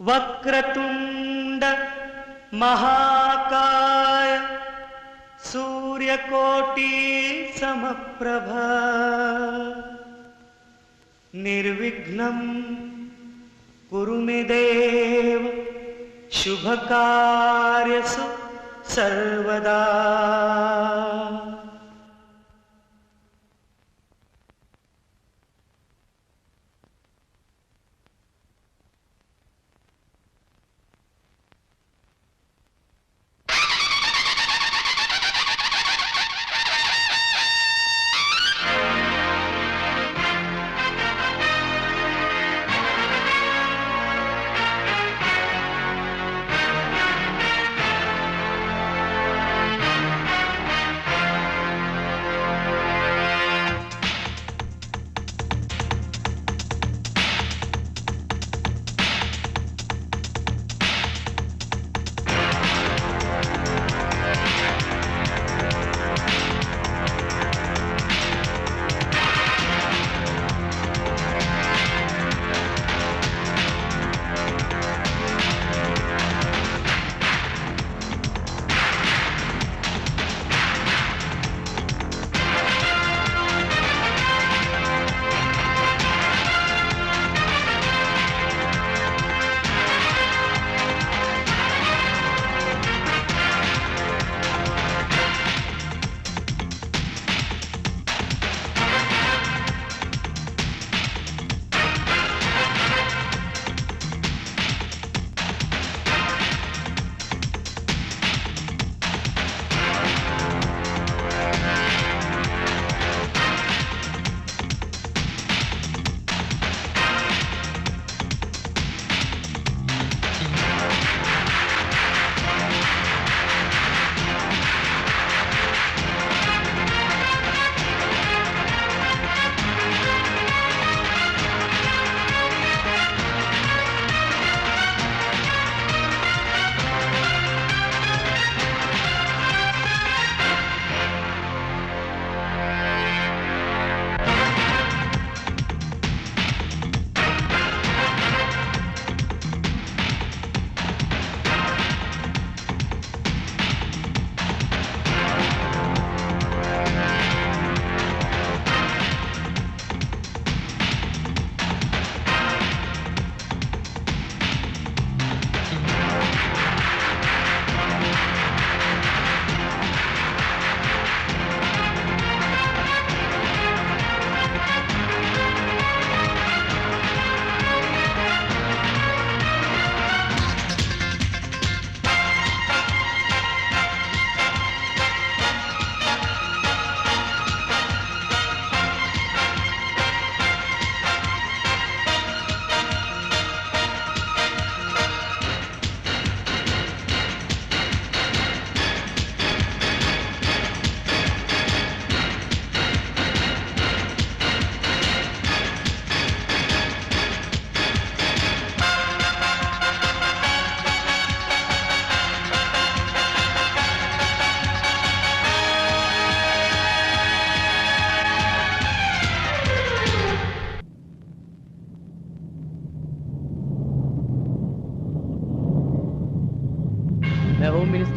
वक्रतुंड महाकाय सूर्यकोटि समप्रभा निर्विघ्नं कुरु मे देव शुभकार्यसु सर्वदा।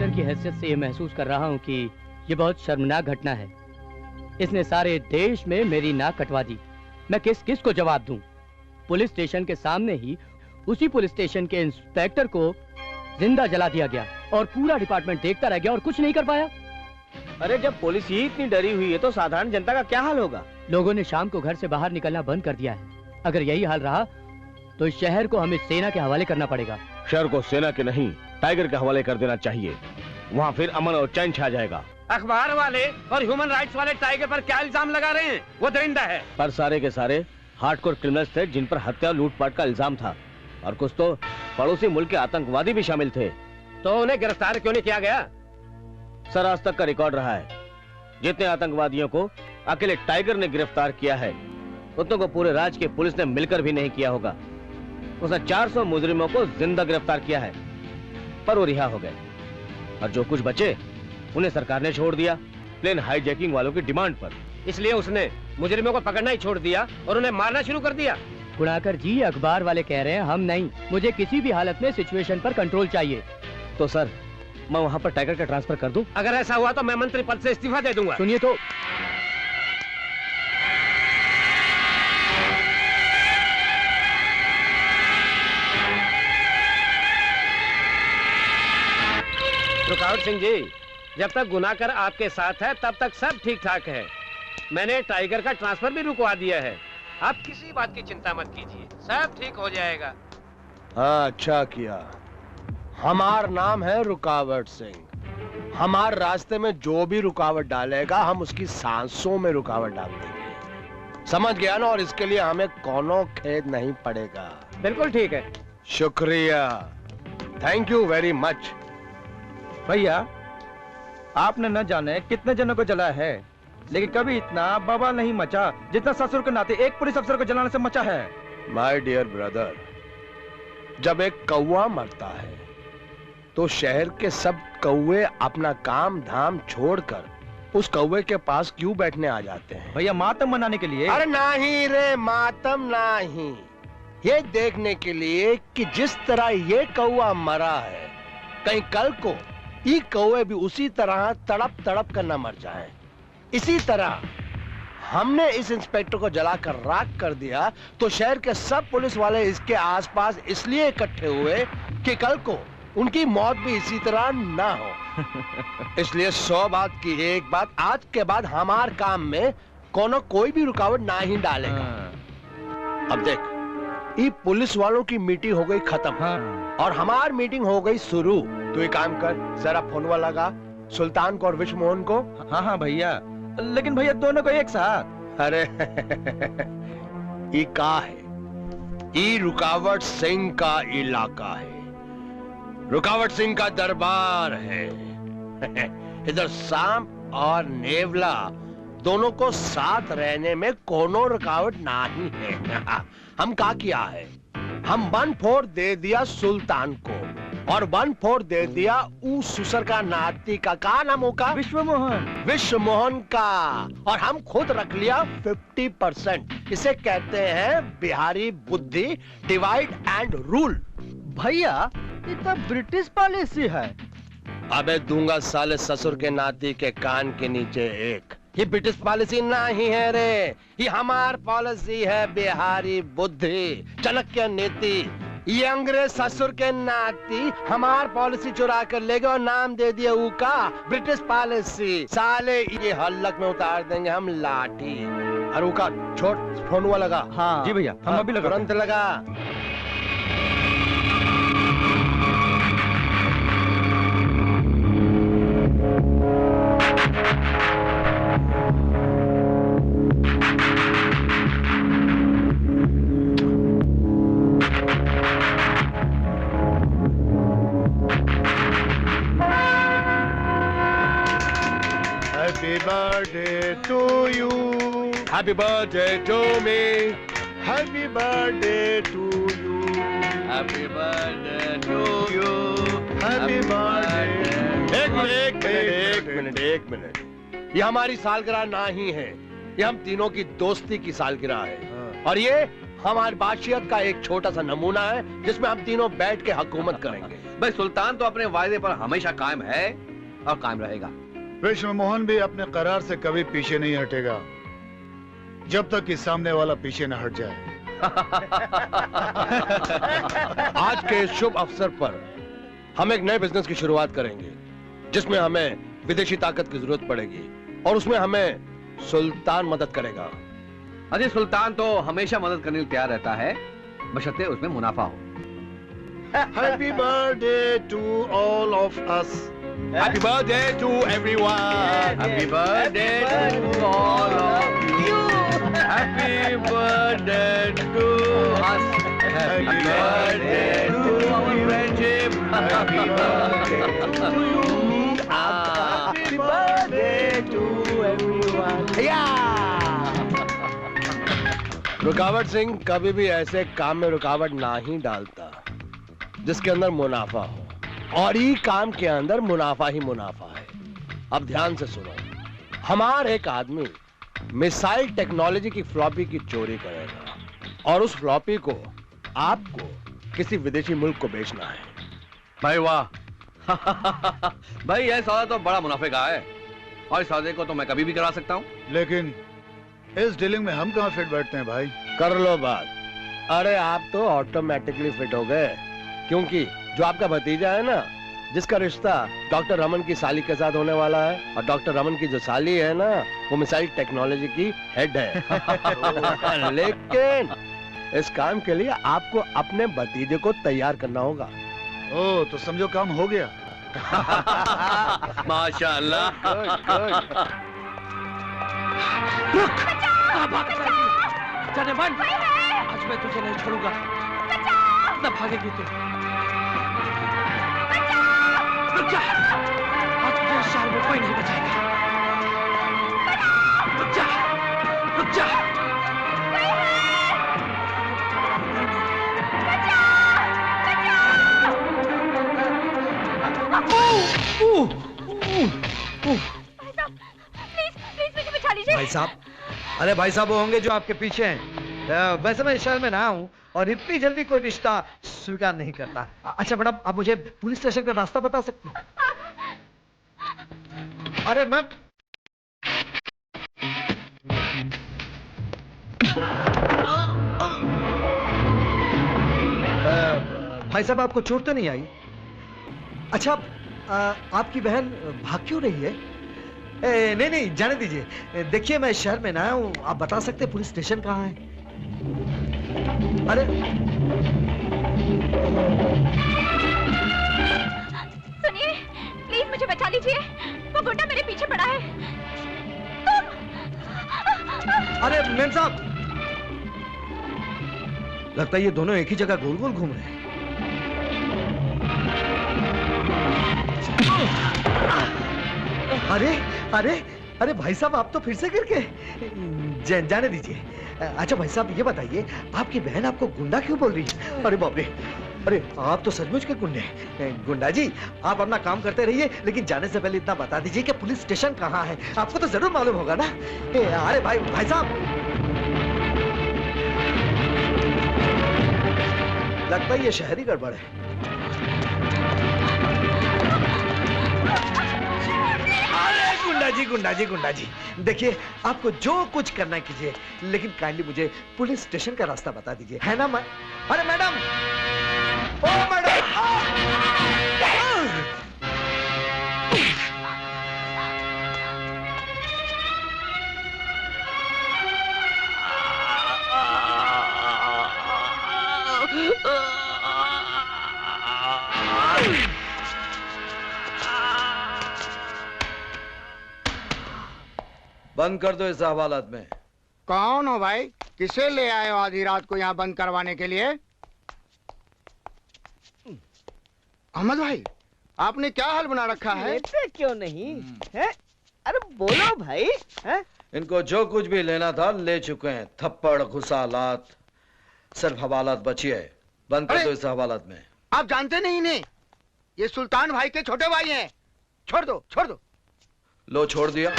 की हैसियत से ये महसूस कर रहा हूँ कि ये बहुत शर्मनाक घटना है। इसने सारे देश में मेरी नाक कटवा दी। मैं किस किस को जवाब दूं? पुलिस स्टेशन के सामने ही उसी पुलिस स्टेशन के इंस्पेक्टर को जिंदा जला दिया गया और पूरा डिपार्टमेंट देखता रह गया और कुछ नहीं कर पाया। अरे जब पुलिस ही इतनी डरी हुई है तो साधारण जनता का क्या हाल होगा? लोगों ने शाम को घर से बाहर निकलना बंद कर दिया है। अगर यही हाल रहा तो इस शहर को हमें सेना के हवाले करना पड़ेगा। शहर को सेना के नहीं टाइगर के हवाले कर देना चाहिए। वहाँ फिर अमन और चैन छा जाएगा। अखबार वाले और ह्यूमन राइट्स वाले टाइगर पर क्या इल्जाम लगा रहे हैं? वो दरिंदा है। पर सारे के सारे हार्डकोर क्रिमिनल्स थे जिन पर हत्या लूटपाट का इल्जाम था और कुछ तो पड़ोसी मुल्क के आतंकवादी भी शामिल थे। तो उन्हें गिरफ्तार क्यों नहीं किया गया? सर आज तक का रिकॉर्ड रहा है, जितने आतंकवादियों को अकेले टाइगर ने गिरफ्तार किया है उतनों को पूरे राज्य की पुलिस ने मिलकर भी नहीं किया होगा। उसने 400 मुजरिमों को जिंदा गिरफ्तार किया है पर वो रिहा हो गए और जो कुछ बचे उन्हें सरकार ने छोड़ दिया प्लेन हाईजैकिंग वालों की डिमांड पर। इसलिए उसने मुजरिमों को पकड़ना ही छोड़ दिया और उन्हें मारना शुरू कर दिया। गुणाकर जी, अखबार वाले कह रहे हैं, हम नहीं। मुझे किसी भी हालत में सिचुएशन पर कंट्रोल चाहिए। तो सर, मैं वहाँ पर टाइगर का ट्रांसफर कर दूं? अगर ऐसा हुआ तो मैं मंत्री पद से इस्तीफा दे दूंगा। सुनिए तो, रुकावट सिंह जी, जब तक गुनाकर आपके साथ है तब तक सब ठीक ठाक है। मैंने टाइगर का ट्रांसफर भी रुकवा दिया है। आप किसी बात की चिंता मत कीजिए, सब ठीक हो जाएगा। हाँ, अच्छा किया। हमार नाम है रुकावट सिंह। हमार रास्ते में जो भी रुकावट डालेगा हम उसकी सांसों में रुकावट डाल देंगे। समझ गया ना? और इसके लिए हमें कोनो खेद नहीं पड़ेगा। बिल्कुल ठीक है। शुक्रिया, थैंक यू वेरी मच। भैया, आपने न जाने कितने जनों को जलाया है, लेकिन कभी इतना बवाल नहीं मचा जितना ससुर के नाते एक पुलिस अफसर को जलाने से मचा है। माय डियर ब्रदर, जब एक कौवा मरता है तो शहर के सब कौवे अपना काम धाम छोड़कर उस कौवे के पास क्यों बैठने आ जाते हैं? भैया, मातम मनाने के लिए। अरे नहीं रे, मातम नहीं, ये देखने के लिए कि जिस तरह ये कौवा मरा है, कहीं कल को ये कौवे भी उसी तरह तड़प तड़प कर न मर जाएं। इसी तरह हमने इस इंस्पेक्टर को जलाकर राख कर दिया तो शहर के सब पुलिस वाले इसके आसपास इसलिए इकट्ठे हुए कि कल को उनकी मौत भी इसी तरह ना हो। इसलिए 100 बात की एक बात, आज के बाद हमारे काम में कोई भी रुकावट ना ही डालेगा। अब देख, ये पुलिस वालों की मीटिंग हो गई खत्म और हमारी मीटिंग हो गई शुरू। तो ये काम कर, जरा फोनवा लगा सुल्तान को और विश्व मोहन को। हाँ हाँ भैया, लेकिन भैया दोनों को एक साथ। अरे ये का है? ये रुकावट सिंह का इलाका है, रुकावट सिंह का दरबार है। इधर सांप और नेवला दोनों को साथ रहने में कोनो रुकावट नहीं है। हम का किया है, हम 1/4 दे दिया सुल्तान को और 1/4 दे दिया उस सुसर का नाती का नाम होगा? विश्व मोहन का। और हम खुद रख लिया 50%। इसे कहते हैं बिहारी बुद्धि, डिवाइड एंड रूल। भैया, ये तो ब्रिटिश पॉलिसी है। अबे दूंगा साले ससुर के नाती के कान के नीचे एक। ये ब्रिटिश पॉलिसी नहीं है रे, ये हमार पॉलिसी है, बिहारी बुद्धि, चाणक्य नीति। ये अंग्रेज ससुर के नाती हमार पॉलिसी चुरा कर ले गए और नाम दे दिया उका ब्रिटिश पॉलिसी। साले ये हल्लक में उतार देंगे हम लाठी। अरे उका छोड़, फोन हुआ लगा। हाँ जी भैया, हम अभी लगा, तुरंत लगा। Happy birthday to you. Happy birthday to me. Happy birthday to you. Happy birthday to you. Happy birthday. एक मिनट। ये हमारी सालगिरह नहीं है, ये हम तीनों की दोस्ती की सालगिरह है। और ये हमारी बादशाहत का एक छोटा सा नमूना है जिसमें हम तीनों बैठ के हुकूमत करेंगे। भाई, सुल्तान तो अपने वायदे पर हमेशा कायम है और कायम रहेगा। विश्व मोहन भी अपने करार से कभी पीछे नहीं हटेगा जब तक कि सामने वाला पीछे न हट जाए। आज के शुभ अवसर पर हम एक नए बिजनेस की शुरुआत करेंगे जिसमें हमें विदेशी ताकत की जरूरत पड़ेगी और उसमें हमें सुल्तान मदद करेगा। अरे सुल्तान तो हमेशा मदद करने के लिए तैयार रहता है, बशर्ते उसमें मुनाफा हो। Happy birthday to all of us. Happy birthday to everyone. Happy birthday to all of you. Happy birthday to us. Happy birthday to our friendship. Happy birthday to you. Happy birthday to everyone. रुकावट सिंह कभी भी ऐसे काम में रुकावट ना ही डालता जिसके अंदर मुनाफा हो, और ये काम के अंदर मुनाफा ही मुनाफा है। अब ध्यान से सुनो, हमारा एक आदमी मिसाइल टेक्नोलॉजी की फ्लॉपी की चोरी करेगा और उस फ्लॉपी को आपको किसी विदेशी मुल्क को बेचना है। भाई वाह भाई यह सौदा तो बड़ा मुनाफे का है और इस सौदे को तो मैं कभी भी करा सकता हूँ। लेकिन इस डीलिंग में हम कहाँ फिट बैठते हैं भाई? कर लो बात। अरे आप तो ऑटोमेटिकली फिट हो गए, क्योंकि जो आपका भतीजा है ना, जिसका रिश्ता डॉक्टर रमन की साली के साथ होने वाला है, और डॉक्टर रमन की जो साली है ना, वो मिसाइल टेक्नोलॉजी की हेड है। लेकिन इस काम के लिए आपको अपने भतीजे को तैयार करना होगा। ओ तो समझो काम हो गया। माशाअल्लाह। जाने मन, आज मैं तुझे नहीं छोड़ूंगा। कितना भागेगी तू? रुक जा, आज तुझे इस शहर में कोई नहीं बचाएगा। रुक जा, रुक जा। भाई साहब, अरे भाई साहब वो होंगे जो आपके पीछे हैं। वैसे मैं इस शहर में नया हूँ और इतनी जल्दी कोई रिश्ता स्वीकार नहीं करता। अच्छा मैडम, आप मुझे पुलिस स्टेशन का रास्ता बता सकते हैं? अरे मैं भाई साहब आपको चोट तो नहीं आई? अच्छा आपकी बहन भाग क्यों रही है? नहीं नहीं जाने दीजिए। देखिए मैं शहर में नया हूँ, आप बता सकते हैं पुलिस स्टेशन कहाँ है? अरे सुनिए, प्लीज मुझे बचा लीजिए, वो गुंडा मेरे पीछे पड़ा है। अरे मेम साहब, लगता है ये दोनों एक ही जगह गोल गोल घूम रहे हैं। अरे अरे अरे भाई साहब आप तो फिर से गिर गए। जाने दीजिए। अच्छा भाई साहब ये बताइए, आपकी बहन आपको गुंडा क्यों बोल रही है? अरे बाप रे, अरे आप तो सचमुच के गुंडे हैं। गुंडा जी आप अपना काम करते रहिए, लेकिन जाने से पहले इतना बता दीजिए कि पुलिस स्टेशन कहाँ है? आपको तो जरूर मालूम होगा ना। अरे भाई साहब, लगता है ये शहरी गड़बड़ है। गुंडा जी देखिए, आपको जो कुछ करना है कीजिए, लेकिन काइंडली मुझे पुलिस स्टेशन का रास्ता बता दीजिए, है ना? अरे मैडम, ओ मैडम, बंद कर दो इस हवालात में। कौन हो भाई? किसे ले आए हो आधी रात को यहाँ बंद करवाने के लिए? अहमद भाई, आपने क्या हाल बना रखा है? क्यों नहीं है? अरे बोलो भाई। है? इनको जो कुछ भी लेना था ले चुके हैं। थप्पड़, घुसा, लात, सिर्फ हवालात बची है। बंद कर दो इस हवालात में। आप जानते नहीं इन्हें? ये सुल्तान भाई के छोटे भाई हैं। छोड़ दो, छोड़ दो। लो छोड़ दिया,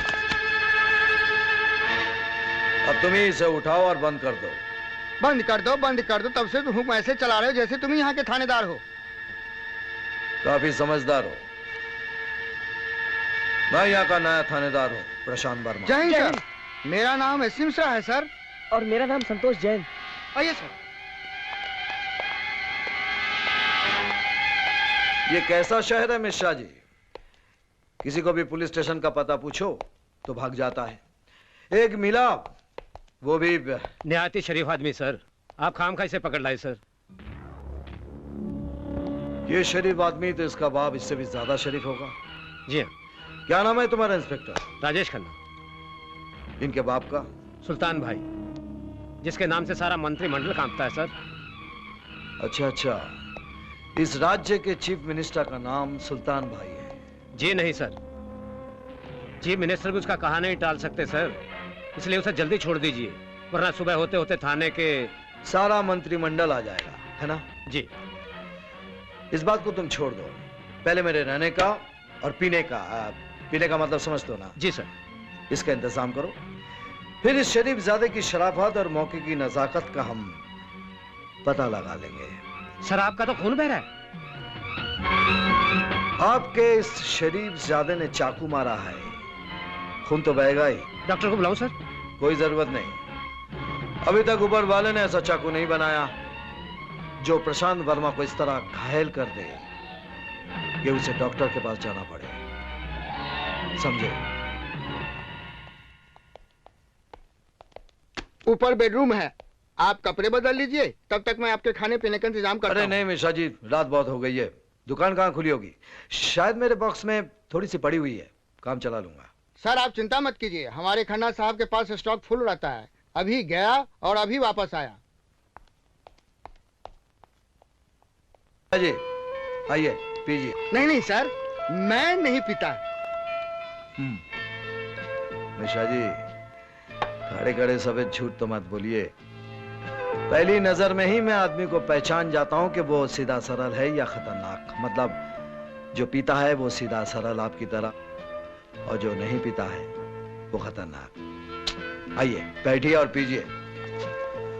अब तुम ही इसे उठाओ और बंद कर दो। बंद कर दो, बंद कर दो। तब से तुम हुक्म ऐसे चला रहे हो जैसे तुम यहाँ के थानेदार हो। काफी समझदार हो। मैं यहाँ का नया थानेदार हूँ, प्रशांत वर्मा। जय हिंद सर। मेरा नाम एस मिश्रा है सर। और मेरा नाम संतोष जैन। आइए सर। ये कैसा शहर है मिश्रा जी? किसी को भी पुलिस स्टेशन का पता पूछो तो भाग जाता है। एक मिला, वो भी निहायती शरीफ आदमी सर। आप खामखा इसे पकड़ लाए सर। ये शरीफ आदमी तो इसका बाप इससे भी ज्यादा शरीफ होगा। जी हाँ। क्या नाम है तुम्हारा इंस्पेक्टर? राजेश खन्ना। इनके बाप का? सुल्तान भाई, जिसके नाम से सारा मंत्रिमंडल कांपता है सर। अच्छा अच्छा, इस राज्य के चीफ मिनिस्टर का नाम सुल्तान भाई है? जी नहीं सर, चीफ मिनिस्टर भी उसका कहा नहीं टाल सकते सर, इसलिए उसे जल्दी छोड़ दीजिए, वरना सुबह होते होते थाने के सारा मंत्रिमंडल आ जाएगा, है ना? जी। इस बात को तुम छोड़ दो, पहले मेरे रहने का और पीने का मतलब समझ दो ना? जी सर। इसका इंतजाम करो, फिर इस शरीफ ज़ादे की शराफत और मौके की नजाकत का हम पता लगा लेंगे। सर आपका तो खून बह रहा है। आपके इस शरीफजादे ने चाकू मारा है, खून तो बहेगा ही। डॉक्टर को बुलाऊं सर? कोई जरूरत नहीं, अभी तक ऊपर वाले ने ऐसा चाकू नहीं बनाया जो प्रशांत वर्मा को इस तरह घायल कर दे कि उसे डॉक्टर के पास जाना पड़े, समझे? ऊपर बेडरूम है, आप कपड़े बदल लीजिए, तब तक मैं आपके खाने पीने का इंतजाम करता हूं। अरे नहीं मिश्रा जी, रात बहुत हो गई है, दुकान कहाँ खुली होगी? शायद मेरे बॉक्स में थोड़ी सी पड़ी हुई है, काम चला लूंगा। सर आप चिंता मत कीजिए, हमारे खन्ना साहब के पास स्टॉक फुल रहता है। अभी गया और अभी वापस आया। जी आइए पीजिए। नहीं नहीं सर, मैं नहीं पीता। मिश्रा जी, खड़े खड़े सफेद झूठ तो मत बोलिए। पहली नजर में ही मैं आदमी को पहचान जाता हूं कि वो सीधा सरल है या खतरनाक। मतलब जो पीता है वो सीधा सरल आपकी तरह, और जो नहीं पीता है वो खतरनाक। आइए बैठिए और पीजिए,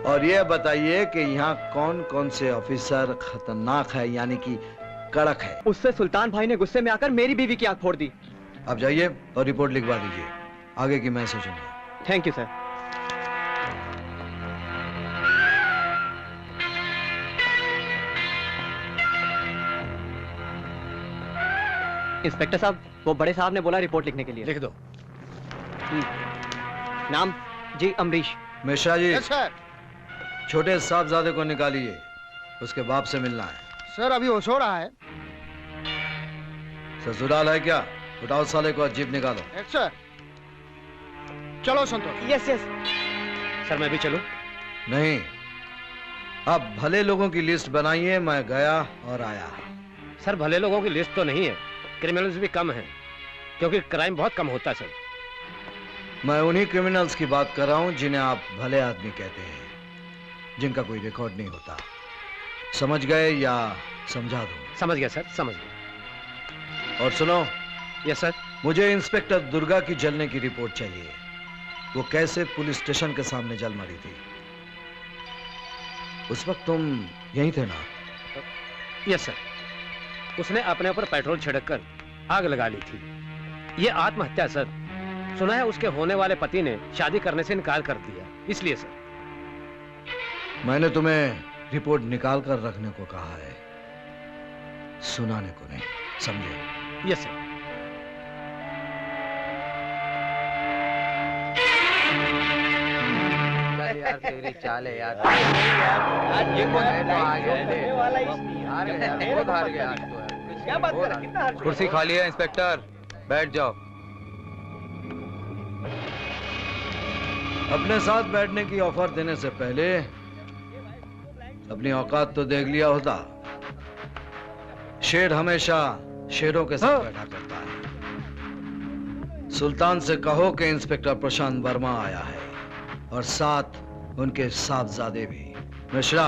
और ये बताइए कि यहाँ कौन कौन से ऑफिसर खतरनाक है, यानी कि कड़क है? उससे सुल्तान भाई ने गुस्से में आकर मेरी बीवी की आंख फोड़ दी। आप जाइए और रिपोर्ट लिखवा दीजिए, आगे की मैं सोचूंगा। Thank you sir. इंस्पेक्टर साहब, वो बड़े साहब ने बोला रिपोर्ट लिखने के लिए। लिख दो। नाम जी अमरीश। Mishra ji, yes sir. छोटे साहबजादे को निकालिए, उसके बाप से मिलना है। सर अभी होश हो रहा है। ससुराल है क्या? उठाओ साले को, जीप निकालो। Yes sir. चलो संतोष। Yes yes. सर मैं भी चलूं? नहीं, आप भले लोगों की लिस्ट बनाइए, मैं गया और आया। सर भले लोगों की लिस्ट तो नहीं है, क्रिमिनल्स भी कम हैं, क्योंकि क्राइम बहुत कम होता है सर। मैं उन्हीं क्रिमिनल्स की बात कर रहा हूं जिन्हें आप भले आदमी कहते हैं, जिनका कोई रिकॉर्ड नहीं होता। समझ गए या समझा दूं? समझ गया सर, समझ गया। और सुनो। Yes sir. मुझे इंस्पेक्टर दुर्गा की जलने की रिपोर्ट चाहिए। वो कैसे पुलिस स्टेशन के सामने जल मरी थी? उस वक्त तुम यहीं थे ना? Yes sir. उसने अपने ऊपर पेट्रोल छिड़ककर आग लगा ली थी। ये आत्महत्या सर। सुना है उसके होने वाले पति ने शादी करने से इनकार कर दिया, इसलिए सर। मैंने तुम्हें रिपोर्ट निकाल कर रखने को कहा है, सुनाने को नहीं, समझे? Yes sir. यार तेरी चाले यार, आज ये कौन है? तो आ गए वाला ही नहीं हार गया, बहुत हार गया आज तो यार। क्या बात कर रहा है? कितना हार? कुर्सी खाली है इंस्पेक्टर, बैठ जाओ। अपने साथ बैठने की ऑफर देने से पहले अपनी औकात तो देख लिया होता। शेर हमेशा शेरों के साथ बैठा करता है। सुल्तान से कहो कि इंस्पेक्टर प्रशांत वर्मा आया है, और साथ उनके साहबजादे भी। मिश्रा,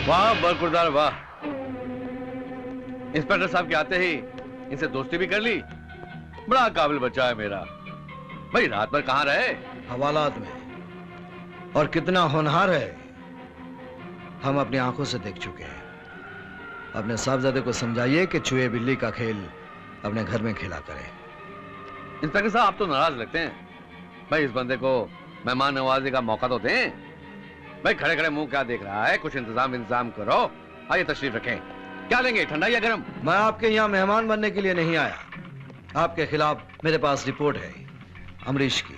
वाह बरकुरदार वाह। इंस्पेक्टर साहब के आते ही इनसे दोस्ती भी कर ली। बड़ा काबिल बच्चा है मेरा। भाई रात भर कहाँ रहे? हवालात में। और कितना होनहार है, हम अपनी आंखों से देख चुके हैं। अपने साहबजादे को समझाइए कि चूहे बिल्ली का खेल अपने घर में खेला करे। इंस्पेक्टर साहब आप तो नाराज लगते हैं। भाई इस बंदे को मेहमान नवाजी का मौका तो दें। भाई खड़े खड़े मुंह क्या देख रहा है? कुछ इंतजाम करो। आइए तशरीफ रखें। क्या लेंगे, ठंडा या गर्म? मैं आपके यहाँ मेहमान बनने के लिए नहीं आया। आपके खिलाफ मेरे पास रिपोर्ट है अमरीश की,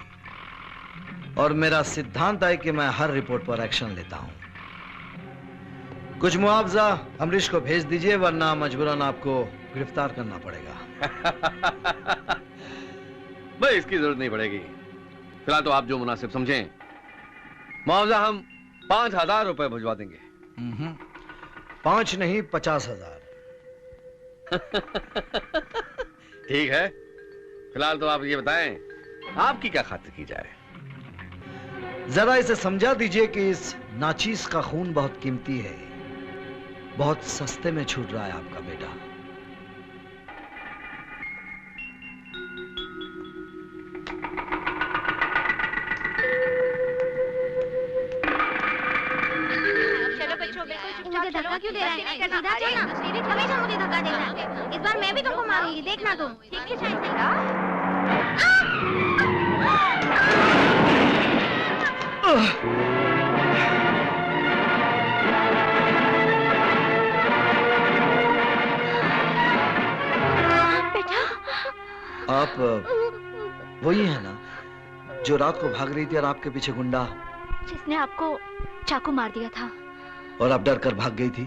और मेरा सिद्धांत है कि मैं हर रिपोर्ट पर एक्शन लेता हूं। कुछ मुआवजा अमरीश को भेज दीजिए, वरना मजबूरन आपको गिरफ्तार करना पड़ेगा। भाई इसकी जरूरत नहीं पड़ेगी। फिलहाल तो आप जो मुनासिब समझें। मुआवजा हम 5,000 रुपए भिजवा देंगे। 5 नहीं 50,000। ठीक है, फिलहाल तो आप ये बताएं आपकी क्या खातिर की जाए? जरा इसे समझा दीजिए कि इस नाचीज का खून बहुत कीमती है, बहुत सस्ते में छूट रहा है आपका बेटा। मुझे धक्का क्यों दे रहा है? सीधा चल ना, हमेशा मुझे धक्का दे रहा है। इस बार मैं भी तुमको मारूंगी, देखना तुम। ठीक है शायद। आप वही है ना जो रात को भाग रही थी और आपके पीछे गुंडा जिसने आपको चाकू मार दिया था और आप डर कर भाग गई थी?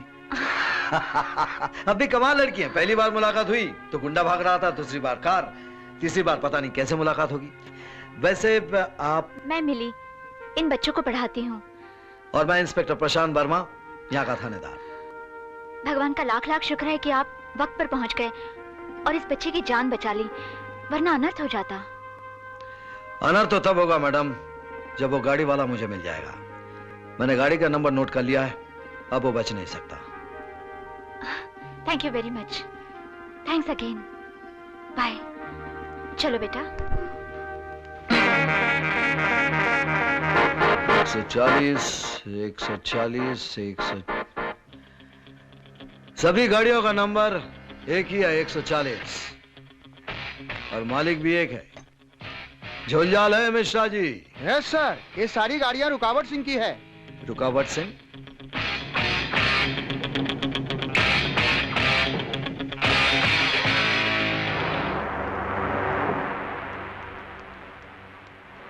अब भी कमाल लड़की है। पहली बार मुलाकात हुई तो गुंडा भाग रहा था, दूसरी बार कार, तीसरी बार पता नहीं कैसे मुलाकात होगी। वैसे आप? मैं मिली, इन बच्चों को पढ़ाती हूँ। और मैं इंस्पेक्टर प्रशांत वर्मा, यहाँ का थानेदार। भगवान का लाख लाख शुक्र है कि आप वक्त पर पहुंच गए और इस बच्चे की जान बचा ली, वरना अनर्थ हो जाता। अनर्थ तो तब होगा मैडम जब वो गाड़ी वाला मुझे मिल जाएगा। मैंने गाड़ी का नंबर नोट कर लिया है, अब वो बच नहीं सकता। Thank you very much. Thanks again. Bye. चलो बेटा। 140, 140, 100। सभी गाड़ियों का नंबर एक ही है, 140, और मालिक भी एक है। झोलझाल है मिश्रा जी? यस सर, ये सारी गाड़ियां रुकावट सिंह की है। रुकावट सिंह?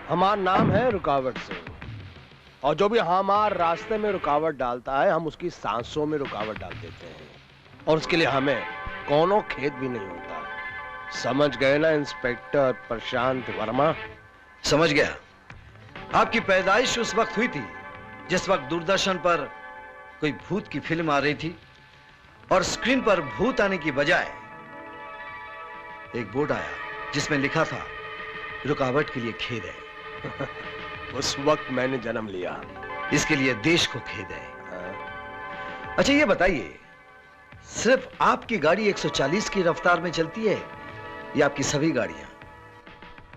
हमारा नाम है रुकावट सिंह, और जो भी हमारे रास्ते में रुकावट डालता है हम उसकी सांसों में रुकावट डाल देते हैं, और उसके लिए हमें कोनो खेद भी नहीं होता। समझ गए ना इंस्पेक्टर प्रशांत वर्मा? समझ गया। आपकी पैदाइश उस वक्त हुई थी जिस वक्त दूरदर्शन पर कोई भूत की फिल्म आ रही थी और स्क्रीन पर भूत आने की बजाय एक बोर्ड आया जिसमें लिखा था रुकावट के लिए खेद है। उस वक्त मैंने जन्म लिया, इसके लिए देश को खेद है। अच्छा ये बताइए, सिर्फ आपकी गाड़ी 140 की रफ्तार में चलती है या आपकी सभी गाड़ियां?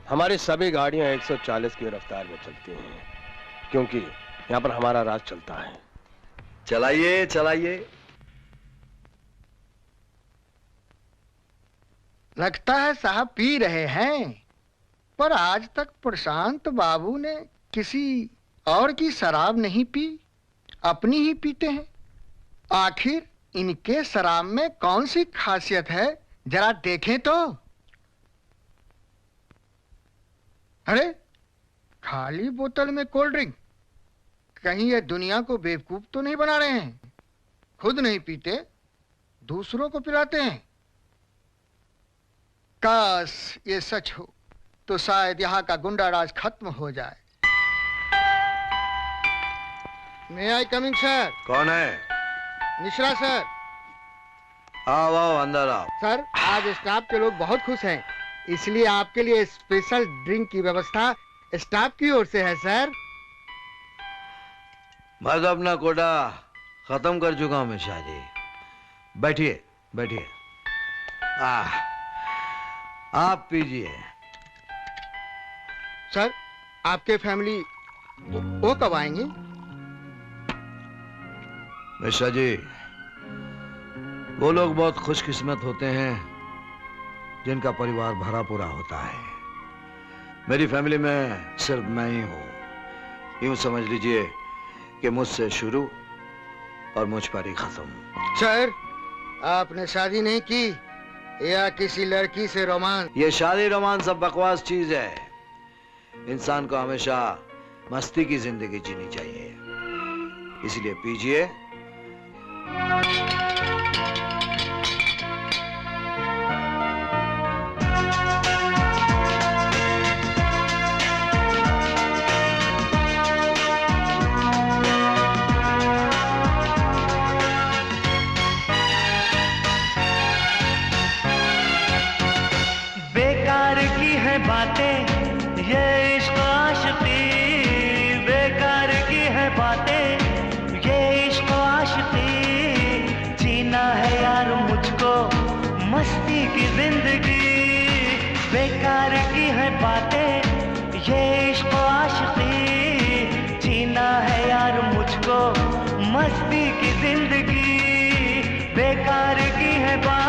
हमारी सभी गाड़ियां 140 की रफ्तार में चलती हैं, क्योंकि यहां पर हमारा राज चलता है। चलाइए चलाइए। लगता है साहब पी रहे हैं, पर आज तक प्रशांत बाबू ने किसी और की शराब नहीं पी, अपनी ही पीते हैं। आखिर इनके शराब में कौन सी खासियत है, जरा देखें तो। अरे खाली बोतल में कोल्ड ड्रिंक, कहीं ये दुनिया को बेवकूफ तो नहीं बना रहे हैं? खुद नहीं पीते, दूसरों को पिलाते हैं। काश ये सच हो तो शायद यहाँ का गुंडा राज खत्म हो जाए। मे आई कमिंग सर? कौन है? मिश्रा सर। आओ आओ अंदर आओ। सर आज स्टाफ के लोग बहुत खुश हैं, इसलिए आपके लिए स्पेशल ड्रिंक की व्यवस्था स्टाफ की ओर से है सर। मैं तो अपना कोटा खत्म कर चुका हूं मिश्रा जी। बैठिए बैठिए। आप पीजिए। सर आपके फैमिली वो कब आएंगे? मिश्रा जी, वो लोग बहुत खुशकिस्मत होते हैं जिनका परिवार भरा पूरा होता है। मेरी फैमिली में सिर्फ मैं ही हूं। यूं समझ लीजिए कि मुझसे शुरू और मुझ पर ही खत्म। सर आपने शादी नहीं की या किसी लड़की से रोमांस? ये शादी रोमांस सब बकवास चीज है। इंसान को हमेशा मस्ती की जिंदगी जीनी चाहिए, इसलिए पीजिए। बेकार की है बातें ये इश्क आशिकी, बेकार की है बातें ये इश्क आशिकी। जीना है यार मुझको मस्ती की जिंदगी, बेकार की है बातें ये इश्क आशिकी। जीना है यार मुझको मस्ती की जिंदगी। बेकार की है बातें।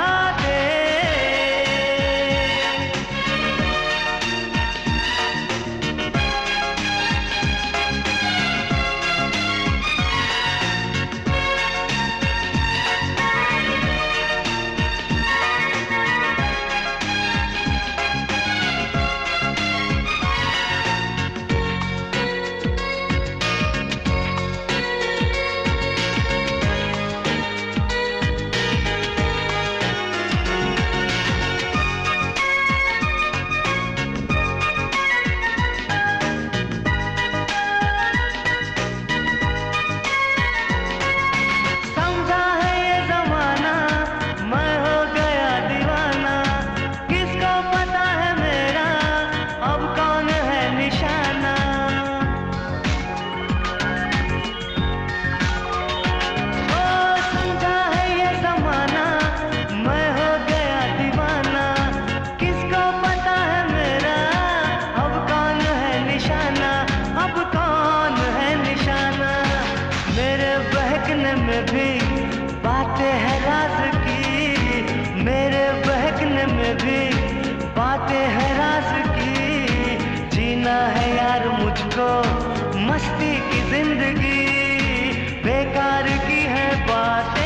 मस्ती की जिंदगी बेकार की है बातें।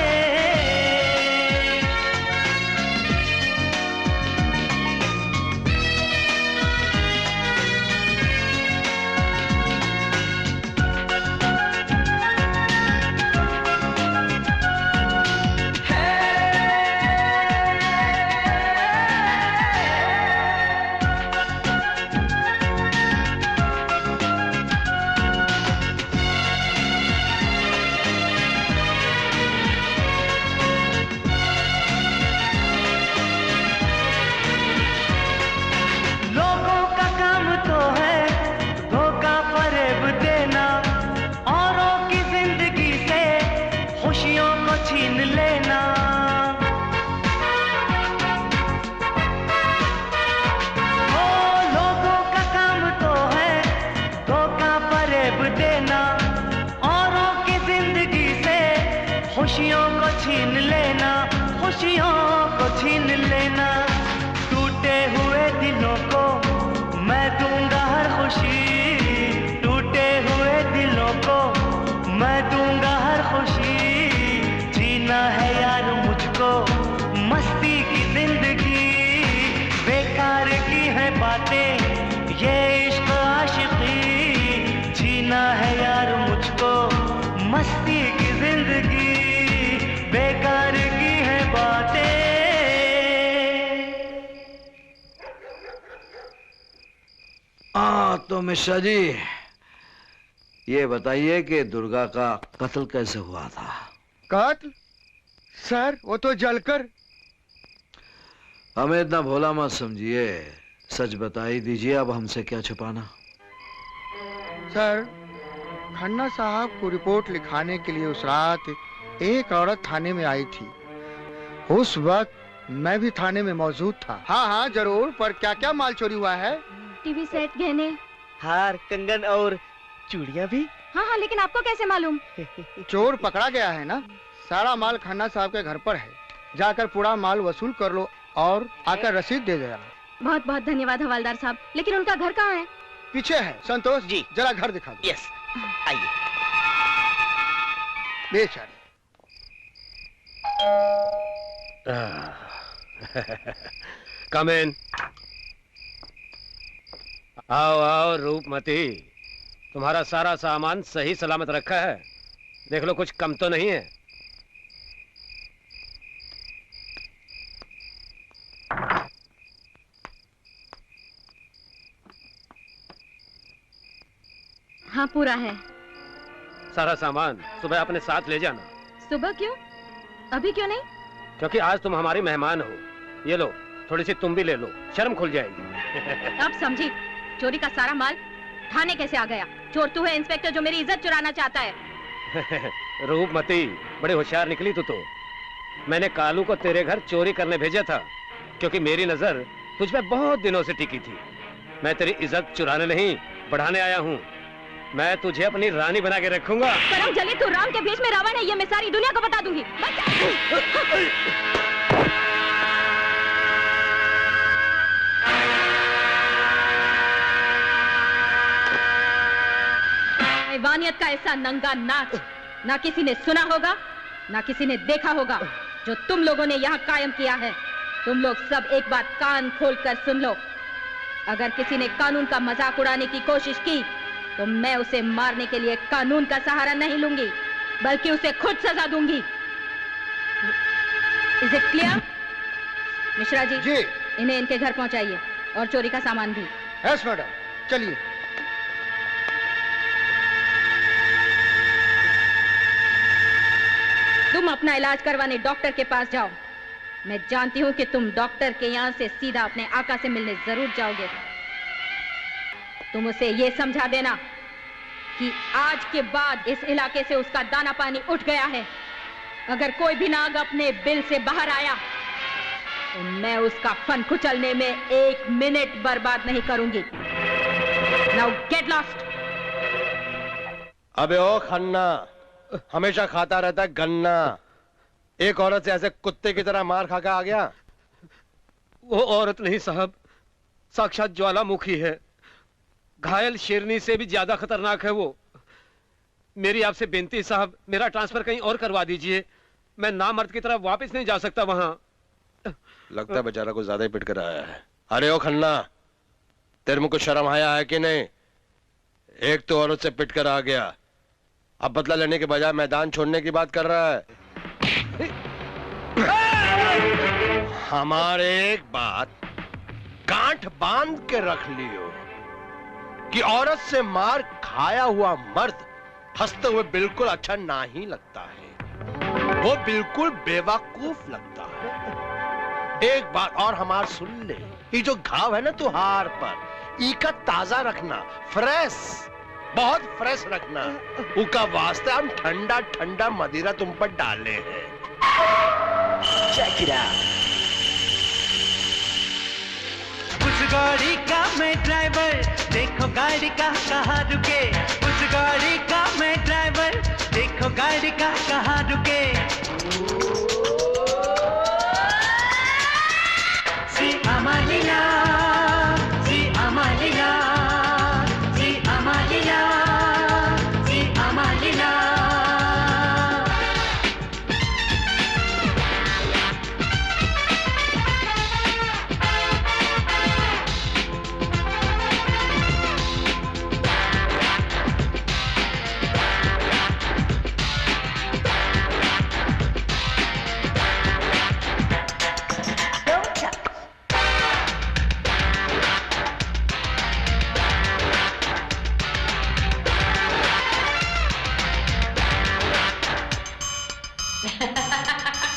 छीन लेना ओ लोगों का काम तो है धोखा फरेब देना, औरों की जिंदगी से खुशियों को छीन लेना, खुशियों को छीन लेना। टूटे हुए दिलों को मैं दूंगा हर खुशी, टूटे हुए दिलों को मैं दूंगा हर खुशी। जीना है यार मुझको मस्ती की जिंदगी बेकार की है बातें ये इश्क आशिकी। जीना है यार मुझको मस्ती की जिंदगी बेकार की है बातें। तो मिश्रा जी ये बताइए कि दुर्गा का कत्ल कैसे हुआ था? कत्ल? सर वो तो जलकर। हमें इतना भोला मत समझिए, सच बता ही दीजिए, अब हमसे क्या छुपाना। सर खन्ना साहब को रिपोर्ट लिखाने के लिए उस रात एक औरत थाने में आई थी। उस वक्त मैं भी थाने में मौजूद था। हाँ हाँ जरूर, पर क्या क्या माल चोरी हुआ है? टीवी सेट, गहने, हार, कंगन और चूड़ियां भी। हाँ हाँ, लेकिन आपको कैसे मालूम? चोर पकड़ा गया है ना, सारा माल खन्ना साहब के घर पर है। जाकर पूरा माल वसूल कर लो और आकर रसीद दे देना। बहुत बहुत धन्यवाद हवालदार साहब, लेकिन उनका घर कहाँ है? पीछे है। संतोष जी जरा घर दिखा दो। यस आइए। बेचारे कम इन। आओ आओ रूपमती, तुम्हारा सारा सामान सही सलामत रखा है, देख लो कुछ कम तो नहीं है। हाँ पूरा है। सारा सामान सुबह अपने साथ ले जाना। सुबह क्यों? अभी क्यों नहीं? क्योंकि आज तुम हमारी मेहमान हो। ये लो थोड़ी सी तुम भी ले लो, शर्म खुल जाएगी। अब समझी, चोरी का सारा माल थाने कैसे आ गया? चोर तू है इंस्पेक्टर जो मेरी इज्जत चुराना चाहता है। रूपमती बड़ी होशियार निकली तू तो। मैंने कालू को तेरे घर चोरी करने भेजा था क्योंकि मेरी नजर तुझ पे बहुत दिनों से टिकी थी। मैं तेरी इज्जत चुराने नहीं बढ़ाने आया हूँ। मैं तुझे अपनी रानी बना के रखूंगा। परम जले तू राम के भेष में रावण है, ये मैं सारी दुनिया को बता दूंगी। हैवानियत का ऐसा नंगा नाच ना किसी ने सुना होगा ना किसी ने देखा होगा जो तुम लोगों ने यहाँ कायम किया है। तुम लोग सब एक बात कान खोलकर सुन लो, अगर किसी ने कानून का मजाक उड़ाने की कोशिश की तो मैं उसे मारने के लिए कानून का सहारा नहीं लूंगी, बल्कि उसे खुद सजा दूंगी। Is it clear? Mishra ji, इन्हें इनके घर पहुंचाइए और चोरी का सामान भी। यस मैडम, चलिए। तुम अपना इलाज करवाने डॉक्टर के पास जाओ। मैं जानती हूं कि तुम डॉक्टर के यहाँ से सीधा अपने आका से मिलने जरूर जाओगे। तुम उसे ये समझा देना कि आज के बाद इस इलाके से उसका दाना पानी उठ गया है। अगर कोई भी नाग अपने बिल से बाहर आया तो मैं उसका फन कुचलने में 1 मिनट बर्बाद नहीं करूंगी। Now get lost. अबे ओ खन्ना, हमेशा खाता रहता है गन्ना। एक औरत से ऐसे कुत्ते की तरह मार खा के आ गया। वो औरत नहीं साहब, साक्षात ज्वालामुखी है। घायल शेरनी से भी ज्यादा खतरनाक है वो। मेरी आपसे बेनती साहब, मेरा ट्रांसफर कहीं और करवा दीजिए। मैं नामर्द की तरफ वापस नहीं जा सकता वहां। लगता है बेचारा को ज्यादा ही पिट कर आया है। अरे ओ खन्ना, तेरे में कुछ शर्म आया है कि नहीं? एक तो औरत से पिट कर आ गया, अब बदला लेने के बजाय मैदान छोड़ने की बात कर रहा है। हमारे एक बात गांठ बांध के रख लियो कि औरत से मार खाया हुआ मर्द हंसते हुए बिल्कुल अच्छा ना ही लगता है, वो बिल्कुल बेवकूफ लगता है। एक बात और हमार सुन ले, ये जो घाव है ना तुहार पर, इका ताजा रखना, फ्रेश, बहुत फ्रेश रखना। उका वास्ते हम ठंडा ठंडा मदिरा तुम पर डाले हैं। Check it out. उस गाड़ी का मैं ड्राइवर, देखो गाड़ी का कहाँ रुके। उस गाड़ी का मैं ड्राइवर, देखो गाड़ी का कहाँ रुके। सी अमालिया, सी अमालिया, सी अमालिया, सी अमालिया।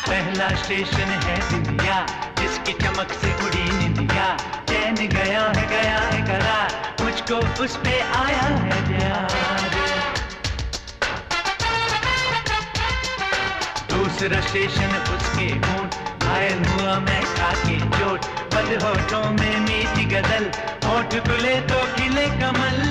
पहला स्टेशन है बिंदिया, जिसकी चमक से उड़ी निंदिया। चैन गया है करार, मुझको उस पे आया है प्यार। दूसरा स्टेशन उसके होंठ, घायल हुआ मैं खाके चोट। बद होठों में मीठी गजल, होठ खुले तो खिले कमल।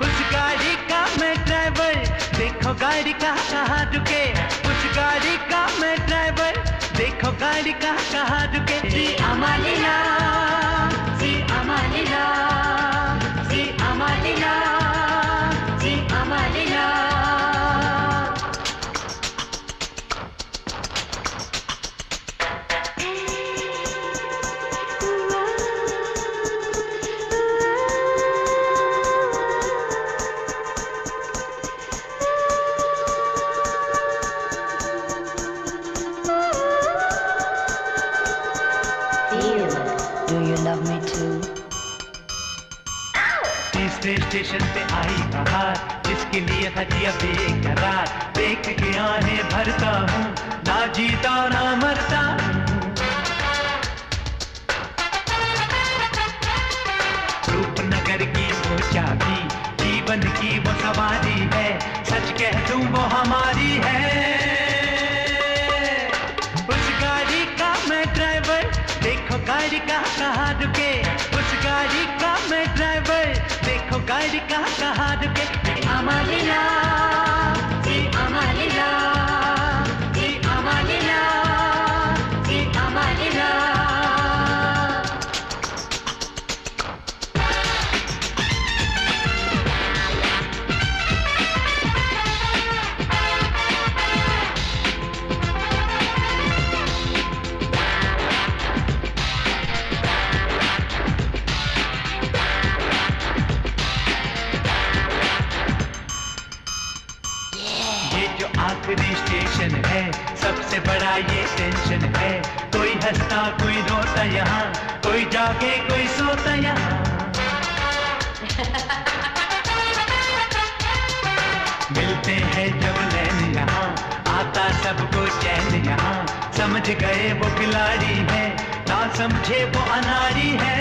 उस गाड़ी का मैं ड्राइवर, देखो गाड़ी का कहाँ रुके। उस गाड़ी का मैं ड्राइवर, देखो गाड़ी का कहाँ रुके। सी अमालिया, सी अमालिया, सी अमालिया, सी अमालिया। तीसरे स्टेशन पे आई बहार, जिसके लिए था जिया बेकरार। देख के आने भरता हूँ, ना जीता ना मरता हूँ। रूपनगर की वो चाबी, जीवन की वो सवारी है। सच कह दूं वो हमारी है। उस गाड़ी का मैं ड्राइवर, देखो गाड़ी का कहाँ रुके। उस गाड़ी का मैं ड्राइवर, देखो गाड़ी का कहाँ रुके। अमालिया जी अमालिया जी अमालिया जी अमालिया। आखिरी स्टेशन है, सबसे बड़ा ये टेंशन है। कोई हंसता कोई रोता यहाँ, कोई जागे कोई सोता यहाँ। मिलते हैं जब नैन यहाँ, आता सबको चैन यहाँ। समझ गए वो खिलाड़ी है, ना समझे वो अनाड़ी है।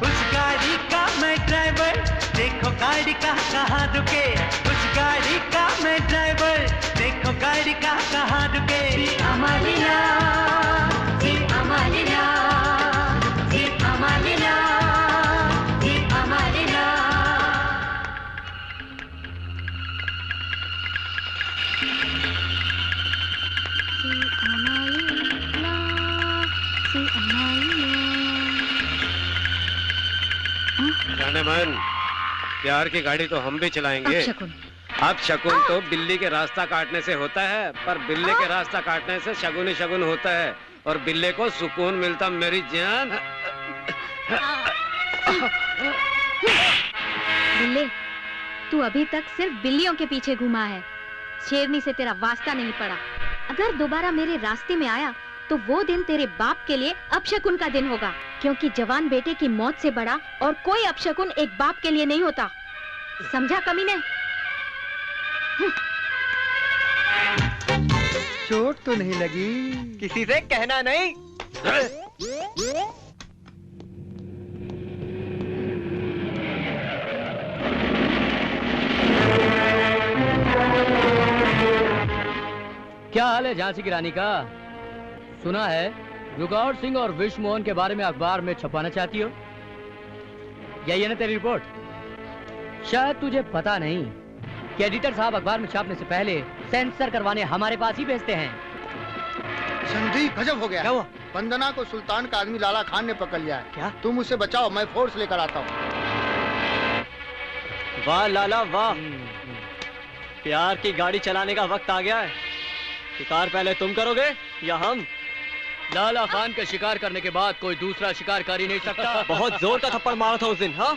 उस गाड़ी का मैं ड्राइवर, देखो गाड़ी का कहाँ रुके। उस गाड़ी का मैं ड्राइवर, देखो गाड़ी का कहाँ रुके। जी अमालिया जी अमालिया जी अमालिया जी अमालिया। जाने मन, प्यार की गाड़ी तो हम भी चलाएंगे। अब शकुन तो बिल्ली के रास्ता काटने से होता है, पर बिल्ली के रास्ता काटने से शगुन ही शगुन होता है, और बिल्ले को सुकून मिलता मेरी जान। बिल्ले, तू अभी तक सिर्फ बिल्लियों के पीछे घूमा है, शेरनी से तेरा वास्ता नहीं पड़ा। अगर दोबारा मेरे रास्ते में आया तो वो दिन तेरे बाप के लिए अपशकुन का दिन होगा, क्योंकि जवान बेटे की मौत से बड़ा और कोई अपशकुन एक बाप के लिए नहीं होता। समझा कमीने? चोट तो नहीं लगी? किसी से कहना नहीं। क्या हाल है झांसी की रानी का? सुना है रुकावट सिंह और विश्व मोहन के बारे में अखबार में छपाना चाहती हो। यही है ना तेरी रिपोर्ट? शायद तुझे पता नहीं कि एडिटर साहब अखबार में छापने से पहले सेंसर करवाने हमारे पास ही भेजते हैं। संधि गजब हो गया। क्या हुआ? वंदना को सुल्तान का आदमी लाला खान ने पकड़ लिया है। क्या? तुम उसे बचाओ, मैं फोर्स लेकर आता हूँ। वाह लाला वाह, प्यार की गाड़ी चलाने का वक्त आ गया है। शिकार पहले तुम करोगे या हम? लाला खान का शिकार करने के बाद कोई दूसरा शिकार कर ही नहीं सकता। बहुत जोर का थप्पड़ मारा था उस दिन। हाँ,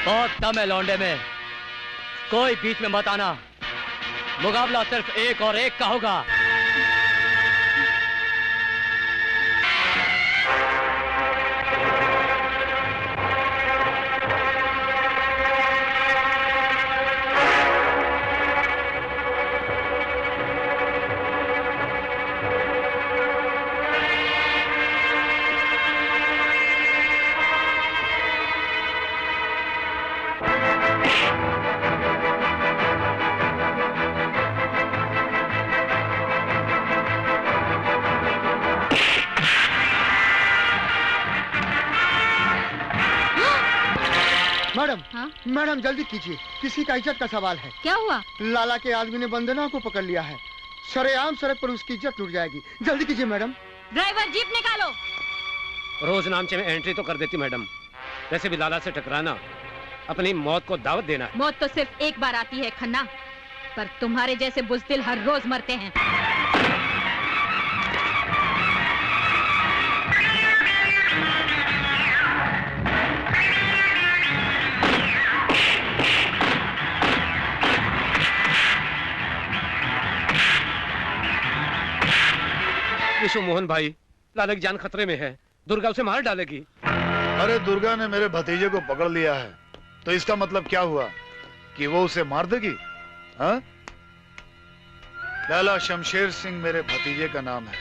बहुत दम है लौंडे में, कोई बीच में मत आना। मुकाबला सिर्फ 1 और 1 का होगा। मैडम, मैडम जल्दी कीजिए, किसी का इज्जत का सवाल है। क्या हुआ? लाला के आदमी ने वंदना को पकड़ लिया है। सरेआम सड़क पर उसकी इज्जत लुट जाएगी। जल्दी कीजिए मैडम। ड्राइवर जीप निकालो। रोज नामचे में एंट्री तो कर देती मैडम, वैसे भी लाला से टकराना अपनी मौत को दावत देना। मौत तो सिर्फ एक बार आती है खन्ना, पर तुम्हारे जैसे बुज़दिल हर रोज मरते हैं। विश्व मोहन भाई, लाला की जान खतरे में है, दुर्गा उसे मार डालेगी। अरे दुर्गा ने मेरे भतीजे को पकड़ लिया है, तो इसका मतलब क्या हुआ कि वो उसे मार देगी? हाँ? लाला शमशेर सिंह मेरे भतीजे का नाम है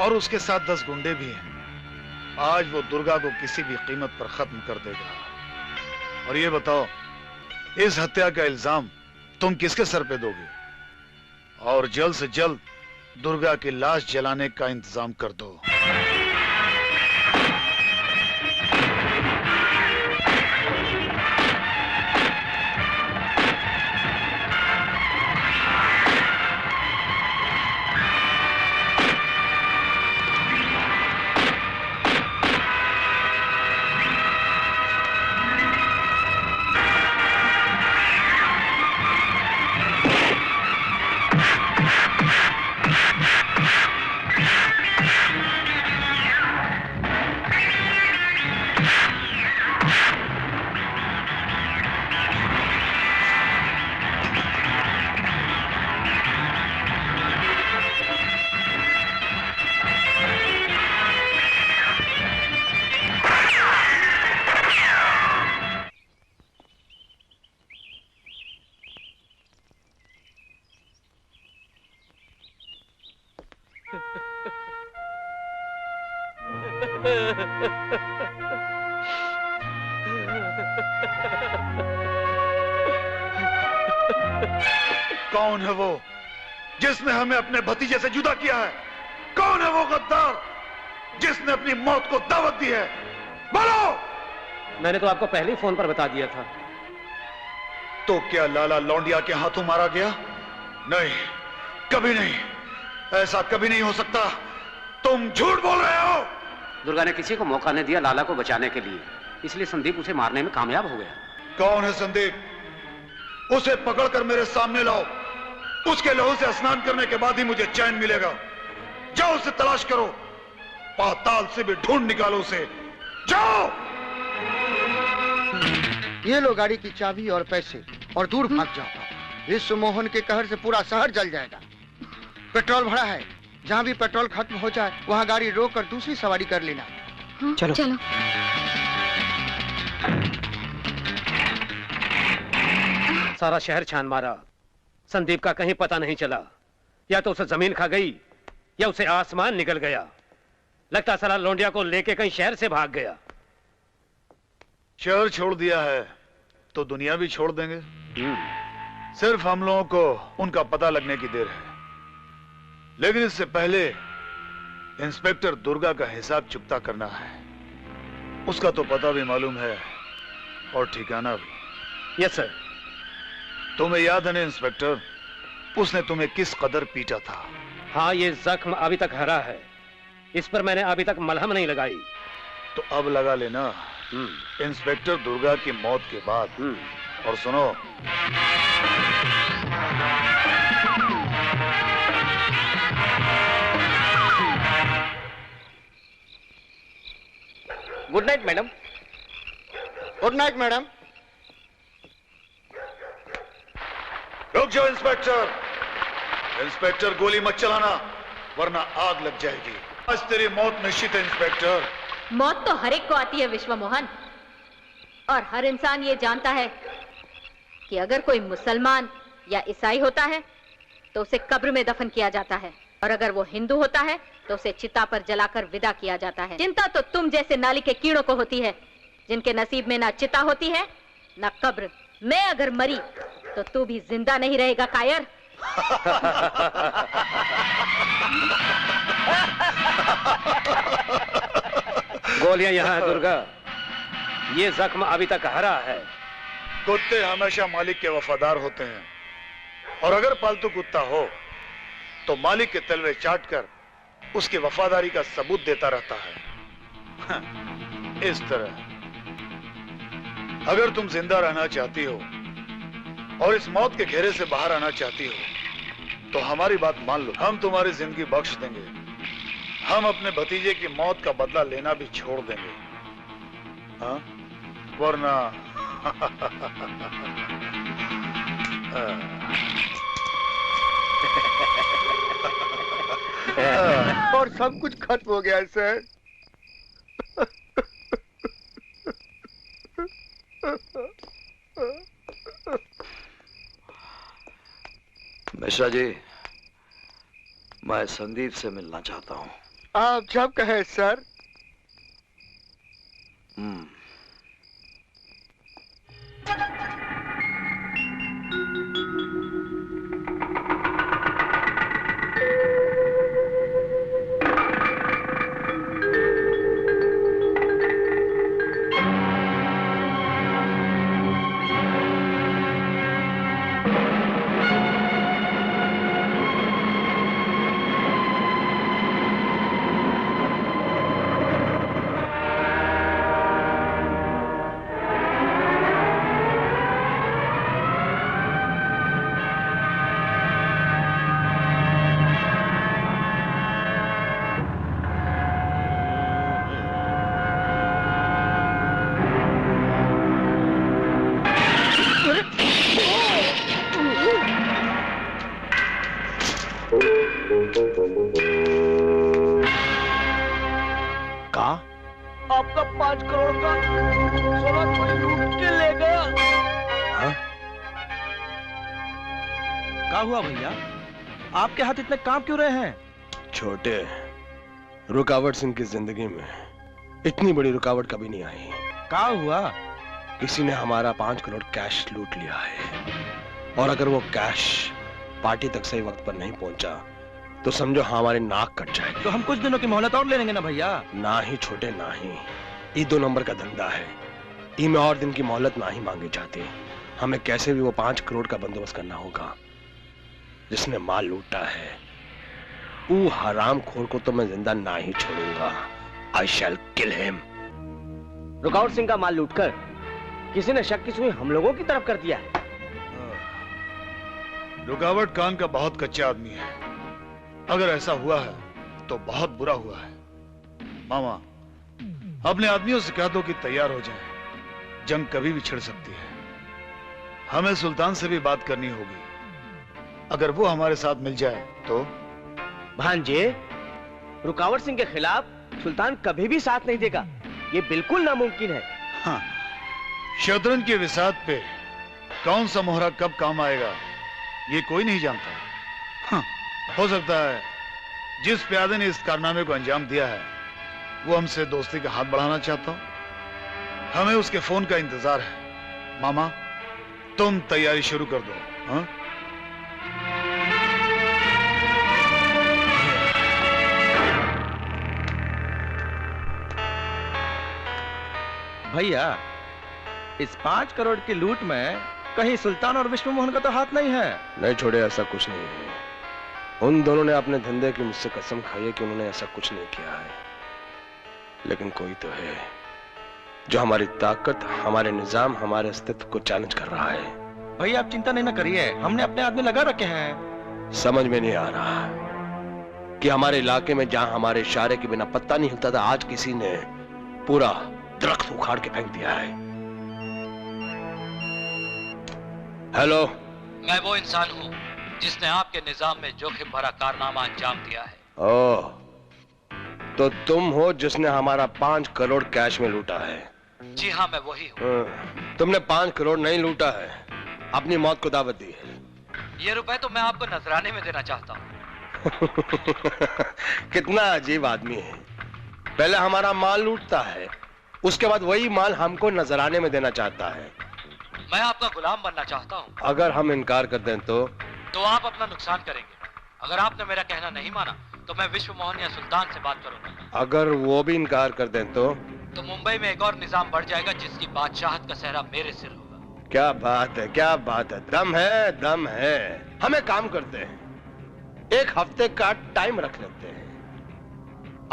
और उसके साथ 10 गुंडे भी हैं। आज वो दुर्गा को किसी भी कीमत पर खत्म कर देगा। और ये बताओ, इस हत्या का इल्जाम तुम किसके सर पे दोगे? और जल्द से जल्द दुर्गा की लाश जलाने का इंतजाम कर दो। कौन है वो जिसने हमें अपने भतीजे से जुदा किया है? कौन है वो गद्दार जिसने अपनी मौत को दावत दी है? बोलो। मैंने तो आपको पहले ही फोन पर बता दिया था। तो क्या लाला लौंडिया के हाथों मारा गया? नहीं, कभी नहीं, ऐसा कभी नहीं हो सकता। तुम झूठ बोल रहे हो। दुर्गा ने किसी को मौका नहीं दिया लाला को बचाने के लिए, इसलिए संदीप उसे मारने में कामयाब हो गया। कौन है संदीप? उसे पकड़कर मेरे सामने लाओ। उसके लहू से स्नान करने के बाद ही मुझे चैन मिलेगा। जाओ उसे तलाश करो, पाताल से भी ढूंढ निकालो उसे। जाओ। ये लो गाड़ी की चाबी और पैसे और दूर भाग जाओ। इस मोहन के कहर से पूरा शहर जल जाएगा। पेट्रोल भरा है, जहाँ भी पेट्रोल खत्म हो जाए वहाँ गाड़ी रोक कर दूसरी सवारी कर लेना। हाँ, चलो चलो। सारा शहर छान मारा, संदीप का कहीं पता नहीं चला। या तो उसे जमीन खा गई या उसे आसमान निकल गया। लगता साला लौंडिया को लेके कहीं शहर से भाग गया। शहर छोड़ दिया है तो दुनिया भी छोड़ देंगे। सिर्फ हम लोगों को उनका पता लगने की देर है। लेकिन इससे पहले इंस्पेक्टर दुर्गा का हिसाब चुकता करना है। उसका तो पता भी मालूम है और ठिकाना भी। Yes sir. तुम्हें याद है ना इंस्पेक्टर, उसने तुम्हें किस कदर पीटा था? हाँ, ये जख्म अभी तक हरा है। इस पर मैंने अभी तक मलहम नहीं लगाई। तो अब लगा लेना इंस्पेक्टर दुर्गा की मौत के बाद। और सुनो, good night madam. Good night madam. रुक जाओ इंस्पेक्टर। इंस्पेक्टर गोली मत चलाना वरना आग लग जाएगी। आज तेरी मौत निश्चित है इंस्पेक्टर। मौत तो हर एक को आती है विश्व मोहन, और हर इंसान ये जानता है कि अगर कोई मुसलमान या ईसाई होता है तो उसे कब्र में दफन किया जाता है, और अगर वो हिंदू होता है तो उसे चिता पर जलाकर विदा किया जाता है। चिंता तो तुम जैसे नाली के कीड़ों को होती है, जिनके नसीब में ना चिता होती है ना कब्र। मैं अगर मरी तो तू भी जिंदा नहीं रहेगा कायर। गोलियां यहाँ है दुर्गा, ये जख्म अभी तक हरा है। कुत्ते हमेशा मालिक के वफादार होते हैं, और अगर पालतू कुत्ता हो तो मालिक के तलवे चाट कर उसकी वफादारी का सबूत देता रहता है। इस तरह अगर तुम जिंदा रहना चाहती हो और इस मौत के घेरे से बाहर आना चाहती हो तो हमारी बात मान लो। हम तुम्हारी जिंदगी बख्श देंगे। हम अपने भतीजे की मौत का बदला लेना भी छोड़ देंगे। हाँ? वरना और सब कुछ खत्म हो गया सर। मिश्रा जी, मैं संदीप से मिलना चाहता हूँ। आप जब कहे सर। का आपका 5 करोड़ का सोना कोई लूट के ले गया। हाँ? क्या हुआ भैया? आपके हाथ इतने कांप क्यों रहे हैं? छोटे, रुकावट सिंह की जिंदगी में इतनी बड़ी रुकावट कभी नहीं आई। क्या हुआ? किसी ने हमारा 5 करोड़ कैश लूट लिया है, और अगर वो कैश पार्टी तक सही वक्त पर नहीं पहुंचा तो समझो हमारी नाक कट जाएगी। तो हम कुछ दिनों की मोहलत और ले लेंगे ना भैया? ना ही छोटे, ना ही। ये 2 नंबर का धंधा है। इनमें और दिन की मोहलत ना ही मांगी जाती। हमें कैसे भी वो 5 करोड़ का बंदोबस्त करना होगा। जिसने माल लूटा है वो हरामखोर को तो मैं जिंदा ना ही छोड़ूंगा। आई शैल किल हिम। रुकावट सिंह का माल लूटकर किसी ने शक की सुई हम लोगों की तरफ कर दिया है। रुकावट कान का बहुत कच्चा आदमी है। अगर ऐसा हुआ है तो बहुत बुरा हुआ है। मामा, अपने आदमियों से कह दो कि तैयार हो जाएं। जंग कभी भी छिड़ सकती है। हमें सुल्तान से भी बात करनी होगी। अगर वो हमारे साथ मिल जाए तो। भांजे, रुकावट सिंह के खिलाफ सुल्तान कभी भी साथ नहीं देगा। ये बिल्कुल नामुमकिन है। हाँ, शतरंज के विसात पे कौन सा मोहरा कब काम आएगा ये कोई नहीं जानता। हाँ, हो सकता है जिस प्यादे ने इस कारनामे को अंजाम दिया है वो हमसे दोस्ती का हाथ बढ़ाना चाहता हो। हमें उसके फोन का इंतजार है। मामा, तुम तैयारी शुरू कर दो। हाँ? भैया, इस 5 करोड़ की लूट में कहीं सुल्तान और विष्णु मोहन का तो हाथ नहीं है? नहीं छोड़े, ऐसा कुछ नहीं है। उन दोनों ने अपने धंधे की मुझसे कसम खाई है कि उन्होंने ऐसा कुछ नहीं किया है। लेकिन कोई तो है जो हमारी ताकत, हमारे निजाम, हमारे अस्तित्व को चैलेंज कर रहा है। भैया आप चिंता नहीं ना करिए, हमने अपने आदमी लगा रखे हैं। समझ में नहीं आ रहा कि हमारे इलाके में जहां हमारे इशारे के बिना पत्ता नहीं हिलता था, आज किसी ने पूरा दरख्त उखाड़ के फेंक दिया है। हेलो, मैं वो इंसान हूँ जिसने आपके निजाम में जोखिम भरा कारनामा अंजाम दिया है। ओह, तो तुम हो जिसने हमारा 5 करोड़ कैश में लूटा है? जी हाँ, मैं वही हूँ। तुमने 5 करोड़ नहीं लूटा है, अपनी मौत को दावत दी है। ये रुपए तो मैं आपको नजराने में देना चाहता हूँ। कितना अजीब आदमी है। पहले हमारा माल लूटता है, उसके बाद वही माल हमको नजराने में देना चाहता है। मैं आपका गुलाम बनना चाहता हूँ। अगर हम इनकार कर दें तो आप अपना नुकसान करेंगे। अगर आपने मेरा कहना नहीं माना तो मैं विश्व मोहन या सुल्तान से बात करूंगा। अगर वो भी इनकार कर दें तो मुंबई में एक और निजाम बढ़ जाएगा जिसकी बादशाहत का सेहरा मेरे सिर होगा। क्या बात है, क्या बात है। दम है, दम है। हमें काम करते हैं, 1 हफ्ते का टाइम रख लेते हैं।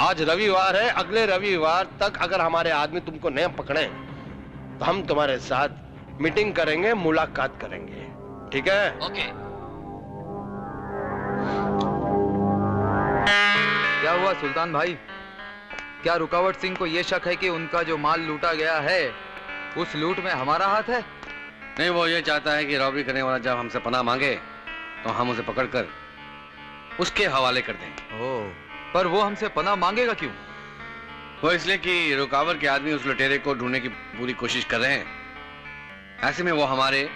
आज रविवार है, अगले रविवार तक अगर हमारे आदमी तुमको नहीं पकड़े तो हम तुम्हारे साथ मीटिंग करेंगे, मुलाकात करेंगे। ठीक है? ओके। क्या हुआ सुल्तान भाई? क्या रुकावट सिंह को यह शक है कि उनका जो माल लूटा गया है उस लूट में हमारा हाथ है? नहीं, वो ये चाहता है कि रॉबरी करने वाला जब हमसे पनाह मांगे तो हम उसे पकड़कर उसके हवाले कर देंगे। ओह, पर वो हमसे पनाह मांगेगा क्यों? वो इसलिए कि रुकावट के आदमी उस लुटेरे को ढूंढने की पूरी कोशिश कर रहे हैं। ऐसे में वो हमारे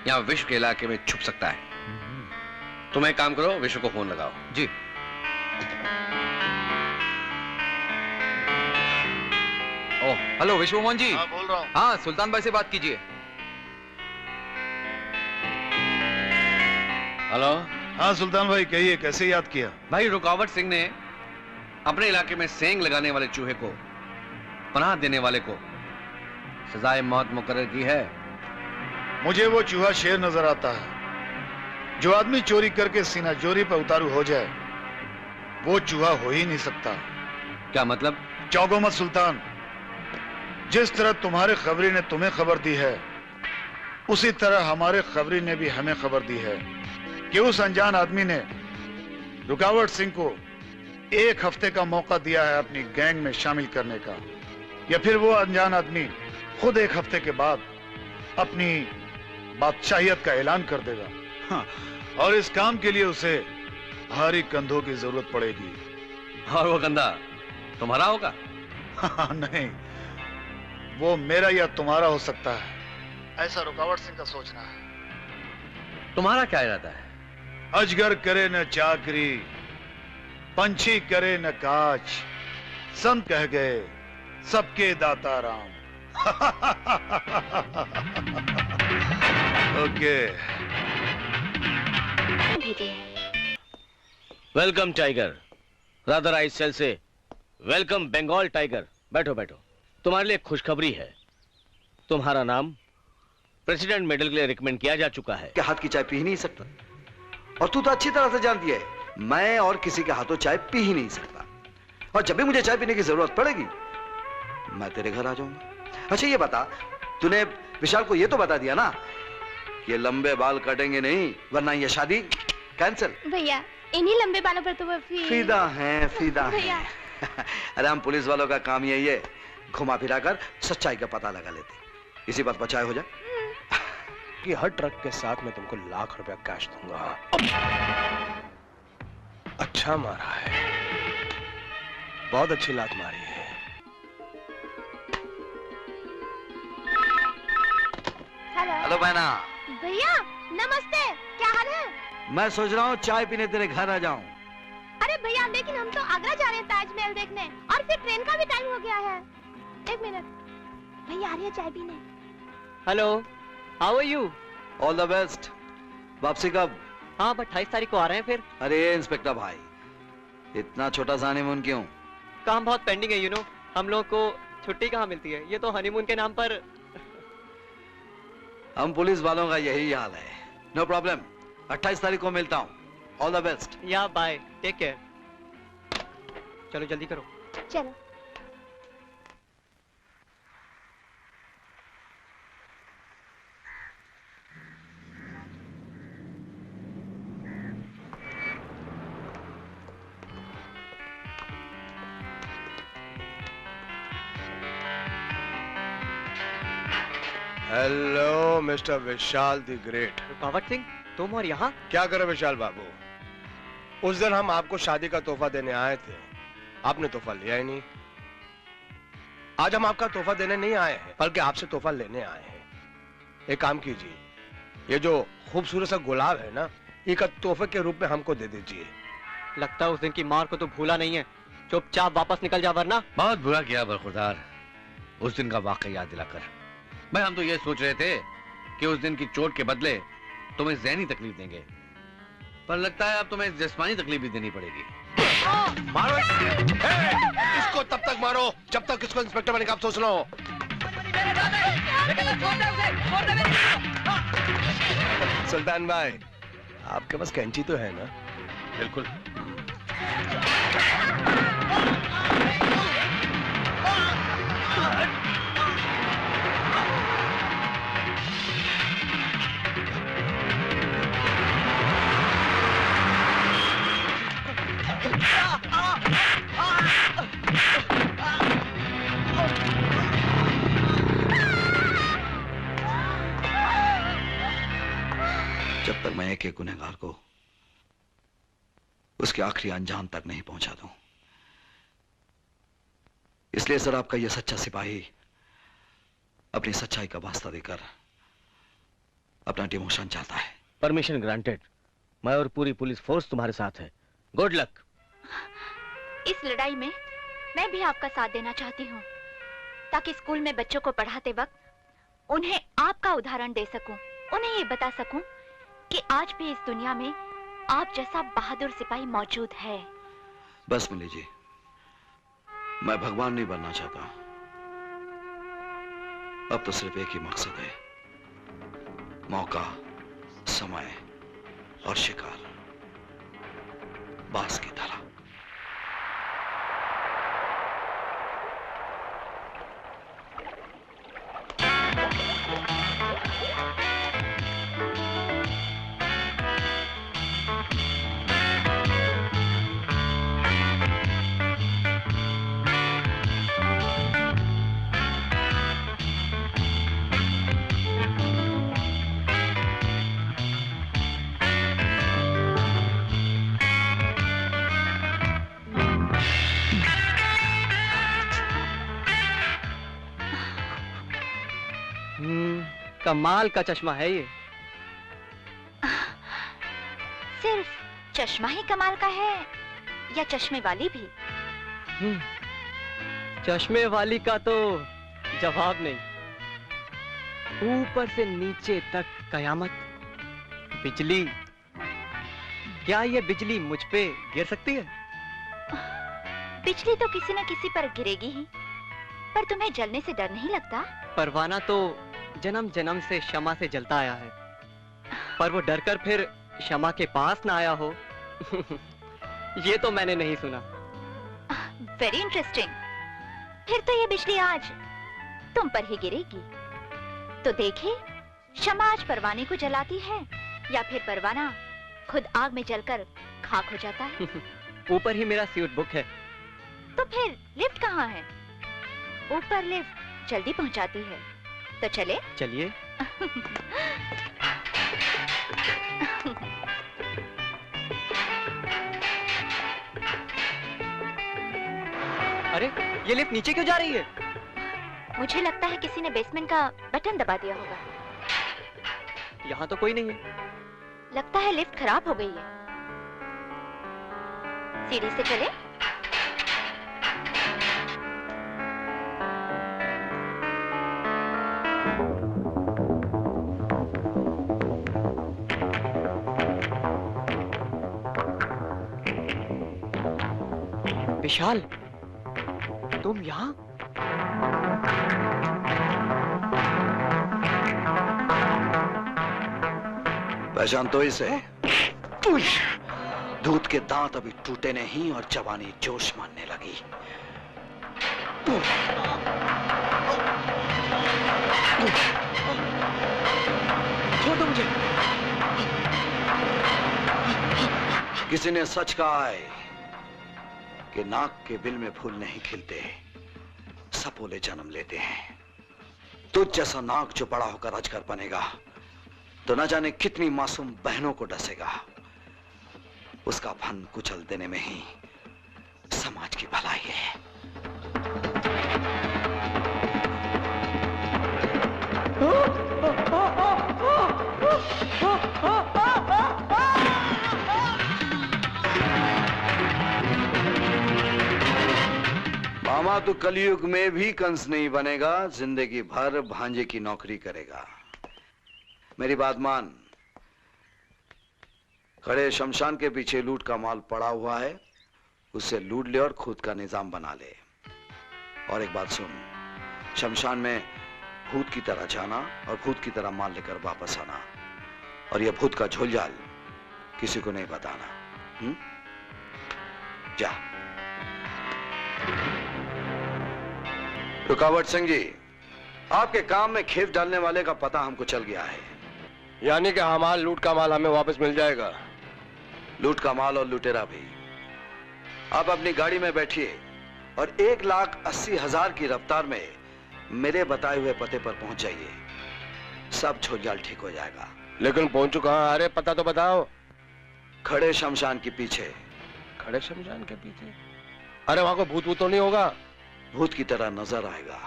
यहाँ विश्व के इलाके में छुप सकता है। तुम एक काम करो, विश्व को फोन लगाओ। जी। ओह, हेलो विश्व मोहन जी। हाँ, बोल रहा हूँ। हाँ, सुल्तान भाई से बात कीजिए। हेलो। हाँ सुल्तान भाई, कहिए, कैसे याद किया? भाई, रुकावट सिंह ने अपने इलाके में सेंग लगाने वाले चूहे को, पनाह देने वाले को सजाए मौत मुकर्रर की है। मुझे वो चूहा शेर नजर आता है। जो आदमी चोरी करके सीना चोरी पर उतारू हो जाए वो चूहा हो ही नहीं सकता। क्या मतलब? चौंको मत सुल्तान। जिस तरह तुम्हारे खबरी ने तुम्हें खबर दी है उसी तरह हमारे खबरी ने भी हमें खबर दी है कि उस अनजान आदमी ने रुकावट सिंह को 1 हफ्ते का मौका दिया है अपनी गैंग में शामिल करने का, या फिर वो अनजान आदमी खुद 1 हफ्ते के बाद अपनी बादशाहियत का ऐलान कर देगा। हाँ, और इस काम के लिए उसे भारी कंधों की जरूरत पड़ेगी। और वो कंधा तुम्हारा होगा? नहीं, वो मेरा या तुम्हारा हो सकता है, ऐसा रुकावट सिंह का सोचना है। तुम्हारा क्या इरादा है? अजगर करे न चाकरी, पंछी करे न काज, संत कह गए सबके दाता Ram. Okay. Welcome tiger, rather I shall say welcome Bengal tiger. बैठो बैठो। तुम्हारे लिए खुशखबरी है, तुम्हारा नाम प्रेसिडेंट मेडल के लिए रिकमेंड किया जा चुका है। क्या हाथ की चाय पी ही नहीं सकता? और तू तो अच्छी तरह से जानती है मैं और किसी के हाथों चाय पी ही नहीं सकता। और जब भी मुझे चाय पीने की जरूरत पड़ेगी मैं तेरे घर आ जाऊंगा। अच्छा ये बता, तूने विशाल को ये तो बता दिया ना ये लंबे बाल कटेंगे नहीं, वरना ये शादी कैंसिल। भैया इन्हीं लंबे बालों पर तो वो फिदा है, फिदा है। अरे हम पुलिस वालों का काम यही है, घुमा फिरा कर सच्चाई का पता लगा लेते। इसी बात बचाए हो जाए कि हर ट्रक के साथ मैं तुमको ₹1,00,000 कैश दूंगा। अच्छा मारा है, बहुत अच्छी लात मारी है। हेलो बहना। भैया नमस्ते, क्या हाल है? मैं सोच रहा हूँ चाय पीने तेरे घर आ जाऊं। अरे भैया लेकिन हम तो आगरा जा रहे हैं ताजमहल देखने, और फिर ट्रेन का भी टाइम हो गया है। एक मिनट, भैया आ रही है चाय पीने। Hello, how are you? All the best. वापसी कब? हाँ, 28 तारीख को आ रहे हैं फिर। अरे इंस्पेक्टर भाई, इतना छोटा सा हनीमून क्यों? काम बहुत पेंडिंग है, यू नो। हम लोग को छुट्टी कहाँ मिलती है, ये तो हनीमून के नाम पर। हम पुलिस वालों का यही हाल है। नो प्रॉब्लम, 28 तारीख को मिलता हूँ। All the best. या बाय, टेक केयर। चलो जल्दी करो। चलो। Hello mister Vishal the great. रुकावट सिंह, तुम और यहाँ? क्या करो विशाल बाबू, उस दिन हम आपको शादी का तोहफा देने आए थे, आपने तोहफा लिया ही नहीं। आज हम आपका तोहफा देने नहीं आए हैं, बल्कि आपसे तोहफा लेने आए हैं। एक काम कीजिए, ये जो खूबसूरत सा गुलाब है ना, एक तोहफे के रूप में हमको दे दीजिए। लगता है उस दिन की मार को तो भूला नहीं है। चुपचाप वापस निकल जा वरना। बहुत बुरा किया बरखुरदार, उस दिन का वाकया याद दिलाकर। भाई हम तो ये सोच रहे थे कि उस दिन की चोट के बदले तुम्हें ज़हनी तकलीफ देंगे, पर लगता है अब तुम्हें जिस्मानी तकलीफ भी देनी पड़ेगी। मारो इसको, तब तक मारो जब तक इसको इंस्पेक्टर बनने का अफसोस ना हो। सुल्तान भाई, आपके पास कैंची तो है ना? बिल्कुल। जब तक मैं एक गुनहगार को उसके आखिरी अंजाम तक नहीं पहुंचा दूं, इसलिए सर आपका यह सच्चा सिपाही अपनी सच्चाई का वास्ता देकर अपना डिमोशन चाहता है। Permission granted. मैं और पूरी पुलिस फोर्स तुम्हारे साथ है। Good luck. इस लड़ाई में मैं भी आपका साथ देना चाहती हूँ, ताकि स्कूल में बच्चों को पढ़ाते वक्त उन्हें आपका उदाहरण दे सकूं, उन्हें ये बता सकूं कि आज भी इस दुनिया में आप जैसा बहादुर सिपाही मौजूद है। बस मिली जी, मैं भगवान नहीं बनना चाहता। अब तो सिर्फ एक ही मकसद है, मौका, समय और शिकार, बास की तरह। कमाल का चश्मा है ये। सिर्फ चश्मा ही कमाल का है या चश्मे वाली भी? चश्मे वाली का तो जवाब नहीं। ऊपर से नीचे तक कयामत, बिजली। क्या ये बिजली मुझ पे गिर सकती है? बिजली तो किसी न किसी पर गिरेगी ही, पर तुम्हें जलने से डर नहीं लगता? परवाना तो जन्म जन्म से शमा से जलता आया है, पर वो डरकर फिर शमा के पास ना आया हो ये तो मैंने नहीं सुना। Very interesting. फिर तो ये बिजली आज तुम पर ही गिरेगी। तो देखे, शमा आज परवाने को जलाती है या फिर परवाना खुद आग में जलकर खाक हो जाता है। ऊपर ही मेरा स्यूट बुक है। तो फिर लिफ्ट कहाँ है? ऊपर लिफ्ट जल्दी पहुंचाती है, तो चले? चलिए। अरे ये लिफ्ट नीचे क्यों जा रही है? मुझे लगता है किसी ने बेसमेंट का बटन दबा दिया होगा। यहाँ तो कोई नहीं है। लगता है लिफ्ट खराब हो गई है। सीढ़ी से चले? विशाल, तुम यहाँ? पहचान तो इसे। दूध के दांत अभी टूटे नहीं और जवानी जोश मारने लगी। छोड़ दो मुझे। किसी ने सच कहा है कि नाक के बिल में फूल नहीं खिलते, सपोले जन्म लेते हैं। तुझ जैसा नाक जो बड़ा होकर अजगर बनेगा तो न जाने कितनी मासूम बहनों को डसेगा। उसका फन कुचल देने में ही समाज की भलाई है। मामा तो कलयुग में भी कंस नहीं बनेगा, जिंदगी भर भांजे की नौकरी करेगा। मेरी बात मान, खड़े शमशान के पीछे लूट का माल पड़ा हुआ है, उससे लूट ले और खुद का निजाम बना ले। और एक बात सुन, शमशान में भूत की तरह जाना और भूत की तरह माल लेकर वापस आना, और यह भूत का झोलझाल किसी को नहीं बताना। जा। रुकावट सिंह जी, आपके काम में खेत डालने वाले का पता हमको चल गया है। यानी कि हमारा लूट का माल हमें वापस मिल जाएगा? लूट का माल और लुटेरा भी। आप अपनी गाड़ी में बैठिए और 1,80,000 की रफ्तार में मेरे बताए हुए पते पर पहुंच जाइए। सब झोलझाल ठीक हो जाएगा। लेकिन पहुंचू कहां? अरे पता तो बताओ। खड़े शमशान के पीछे। खड़े शमशान के पीछे? अरे वहां को भूत तो नहीं होगा? भूत की तरह नजर आएगा।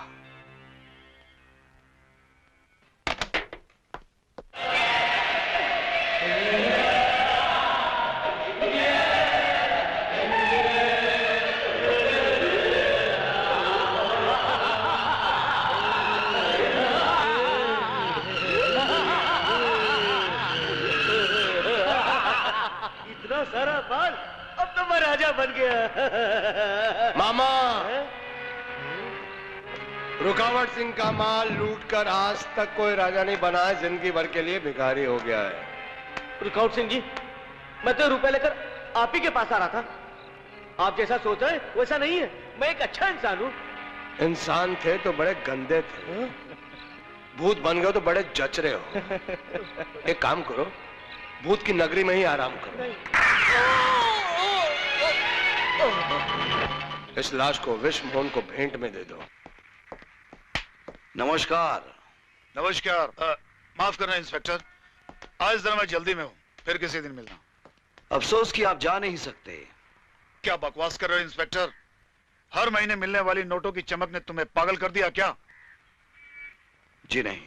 इतना सारा माल, अब तो मैं राजा बन गया। मामा, रुकावट सिंह का माल लूटकर आज तक कोई राजा नहीं बना है, जिंदगी भर के लिए भिखारी हो गया है। रुकावट सिंह जी, मैं तो रुपए लेकर आप ही के पास आ रहा था। आप जैसा सोच रहे हैं वैसा नहीं है, मैं एक अच्छा इंसान हूँ। इंसान थे तो बड़े गंदे थे, भूत बन गए तो बड़े जचरे हो। एक काम करो, भूत की नगरी में ही आराम करो। इस लाश को विश्व मोहन को भेंट में दे दो। नमस्कार। नमस्कार। माफ करना इंस्पेक्टर, आज जरा मैं जल्दी में हूँ, फिर किसी दिन मिलना। अफसोस कि आप जा नहीं सकते। क्या बकवास कर रहे हो इंस्पेक्टर? हर महीने मिलने वाली नोटों की चमक ने तुम्हें पागल कर दिया क्या? जी नहीं,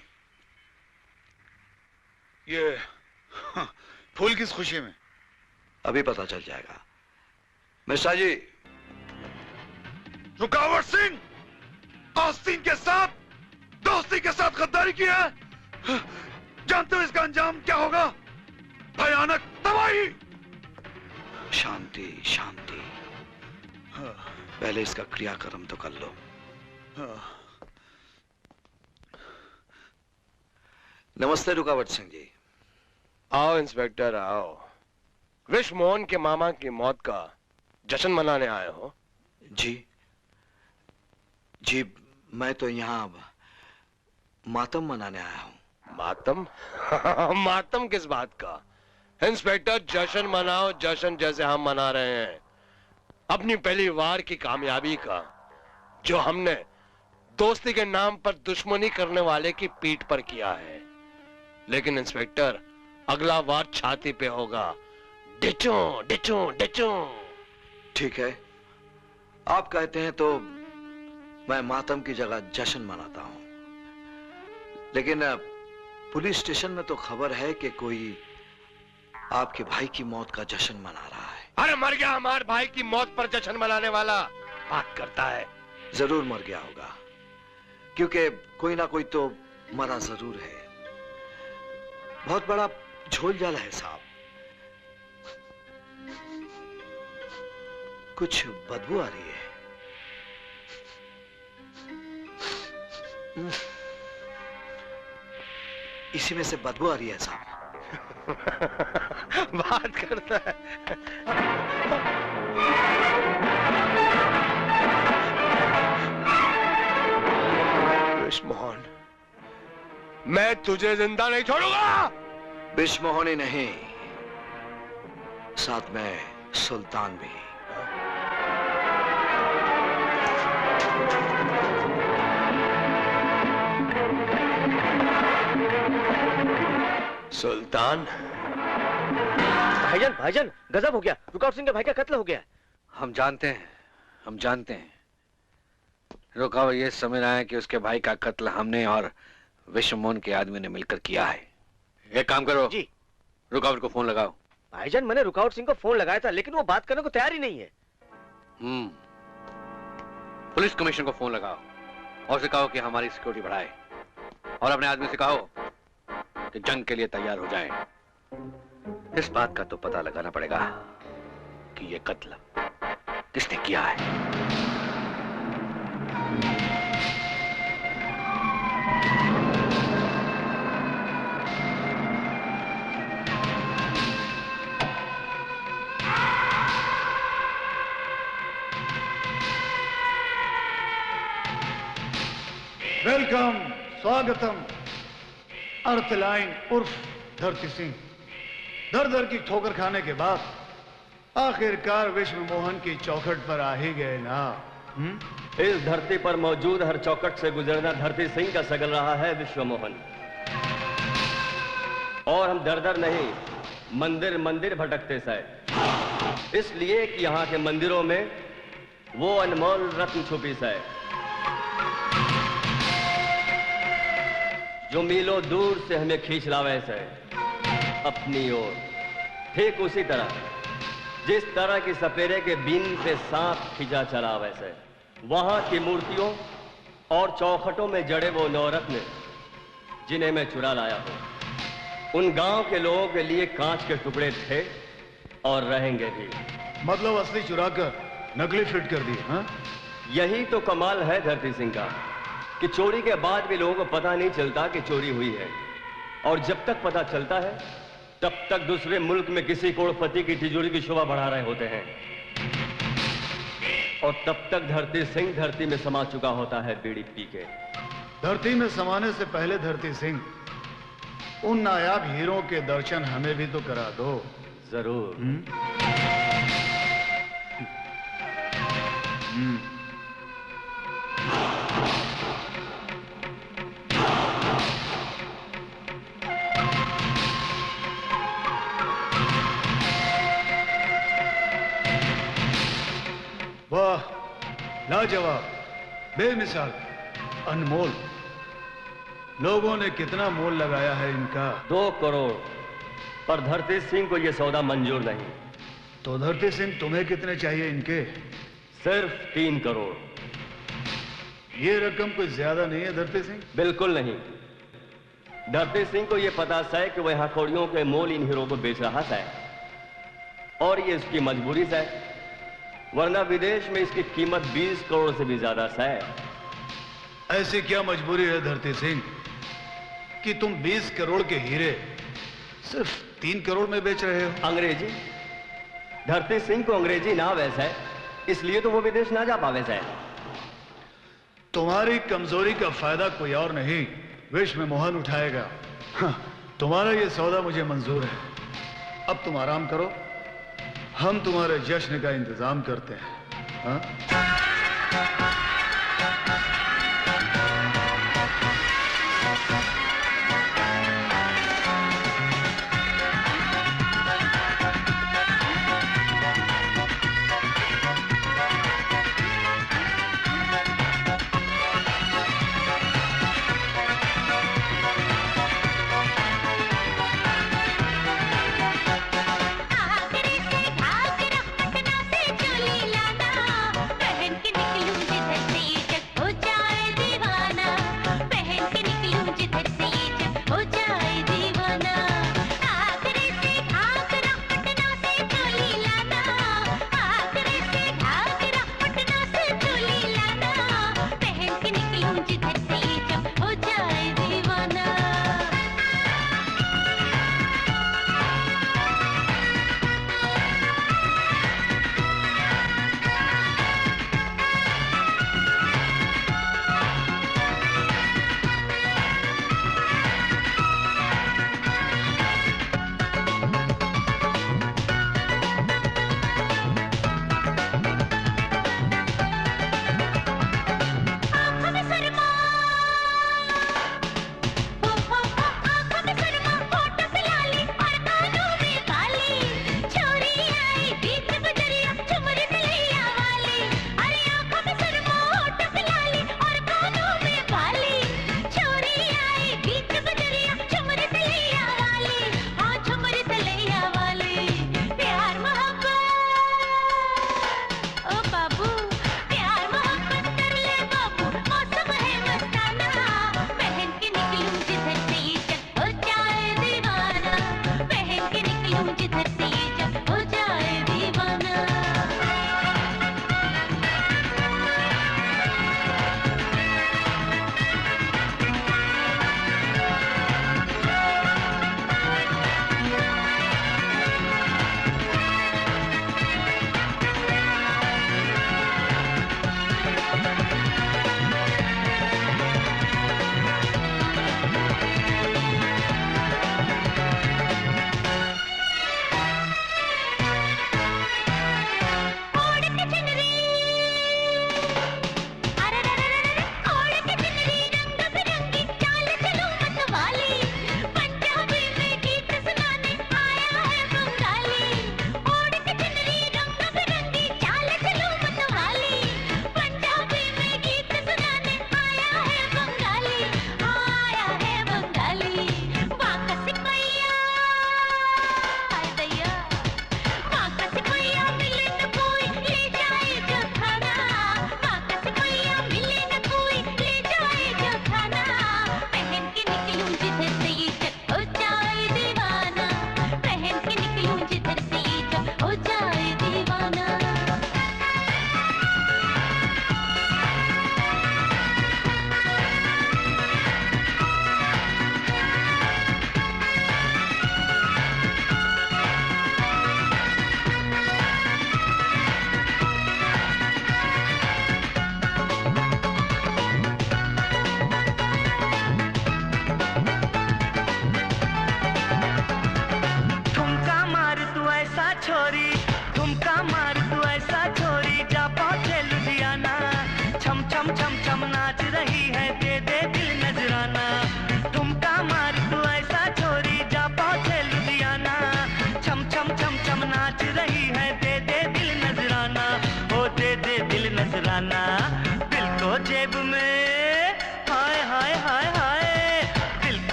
ये फूल किस खुशी में? अभी पता चल जाएगा। मिश्रा जी। रुकावट सिंह आस्तीन के साथ दोस्ती के साथ गद्दारी की है। जानते हो इसका अंजाम क्या होगा? भयानक तबाही। शांति शांति। पहले इसका क्रियाक्रम तो कर लो। नमस्ते रुकावट सिंह जी। आओ इंस्पेक्टर आओ। विश्व मोहन के मामा की मौत का जश्न मनाने आए हो? जी जी, मैं तो यहाँ मातम मनाने आया हूँ। मातम? मातम किस बात का? इंस्पेक्टर जश्न मनाओ, जश्न जैसे हम मना रहे हैं अपनी पहली वार की कामयाबी का, जो हमने दोस्ती के नाम पर दुश्मनी करने वाले की पीठ पर किया है। लेकिन इंस्पेक्टर अगला वार छाती पे होगा। डिचो डिचो डिचो। ठीक है, आप कहते हैं तो मैं मातम की जगह जश्न मनाता हूं। लेकिन पुलिस स्टेशन में तो खबर है कि कोई आपके भाई की मौत का जश्न मना रहा है। अरे मर गया हमारे भाई की मौत पर जश्न मनाने वाला बात करता है। जरूर मर गया होगा, क्योंकि कोई ना कोई तो मरा जरूर है। बहुत बड़ा झोल झाल है साहब। कुछ बदबू आ रही है। इसी में से बदबू आ रही है साहब। बात करता है। विश्व मोहन, मैं तुझे जिंदा नहीं छोड़ूंगा। विश्व मोहन ही नहीं, साथ में सुल्तान भी। सुल्तान? भाईजान भाईजान, गजब हो गया। रुकावट सिंह के भाई का कत्ल हो गया। हम जानते हैं। रुकावट ये समझ रहा है कि उसके भाई का कत्ल हमने और विश्व मोहन के आदमी ने मिलकर किया है। एक काम करो जी, रुकावट को फोन लगाओ। भाईजान मैंने रुकावट सिंह को फोन लगाया था, लेकिन वो बात करने को तैयार ही नहीं है। पुलिस कमिश्नर को फोन लगाओ और उसे कहो कि हमारी सिक्योरिटी बढ़ाए, और अपने आदमी से कहो कि जंग के लिए तैयार हो जाएं। इस बात का तो पता लगाना पड़ेगा कि ये कत्ल किसने किया है। वेलकम, स्वागतम। अर्थलाइन उर्फ धरती सिंह दर दर की ठोकर खाने के बाद आखिरकार विश्व मोहन की चौखट पर आ ही गए ना। इस धरती पर मौजूद हर चौखट से गुजरना धरती सिंह का सगल रहा है विश्व मोहन। और हम दर दर नहीं, मंदिर मंदिर भटकते से, इसलिए कि यहाँ के मंदिरों में वो अनमोल रत्न छुपी से, जो मीलों दूर से हमें खींच लावे से अपनी ओर। ठीक उसी तरह जिस तरह की सपेरे के बीन से सांप खींचा चला, वैसे वहां की मूर्तियों और चौखटों में जड़े वो नवरत्न जिन्हें मैं चुरा लाया हूं, उन गांव के लोगों के लिए कांच के टुकड़े थे और रहेंगे भी। मतलब असली चुरा कर नकली फिट कर दिए? हाँ? यही तो कमाल है धरती सिंह का, कि चोरी के बाद भी लोगों को पता नहीं चलता कि चोरी हुई है, और जब तक पता चलता है तब तक दूसरे मुल्क में किसी करोड़पति की तिजोरी की शोभा बढ़ा रहे होते हैं, और तब तक धरती सिंह धरती में समा चुका होता है बीड़ी पी के। धरती में समाने से पहले धरती सिंह, उन नायाब हीरों के दर्शन हमें भी तो करा दो। जरूर। वाह, लाजवाब, बेमिसाल, अनमोल। लोगों ने कितना मोल लगाया है इनका? 2 करोड़। पर धरती सिंह को यह सौदा मंजूर नहीं। तो धरती सिंह तुम्हें कितने चाहिए इनके? सिर्फ 3 करोड़। ये रकम कोई ज्यादा नहीं है धरती सिंह? बिल्कुल नहीं। धरती सिंह को यह पता है कि वह यहाँ कौड़ियों के मोल इन हीरो को बेच रहा है और ये उसकी मजबूरी है, वरना विदेश में इसकी कीमत 20 करोड़ से भी ज्यादा है। ऐसी क्या मजबूरी है धरती सिंह कि तुम 20 करोड़ के हीरे सिर्फ 3 करोड़ में बेच रहे हो? अंग्रेजी। धरती सिंह को अंग्रेजी ना वैसा है, इसलिए तो वो विदेश ना जा पावे है। तुम्हारी कमजोरी का फायदा कोई और नहीं विश्व में मोहन उठाएगा। हाँ, तुम्हारा ये सौदा मुझे मंजूर है। अब तुम आराम करो, हम तुम्हारे जश्न का इंतजाम करते हैं। हाँ? आगरे से घाघरा, पटना से चोली लाना, पहन के निकलूं जिधर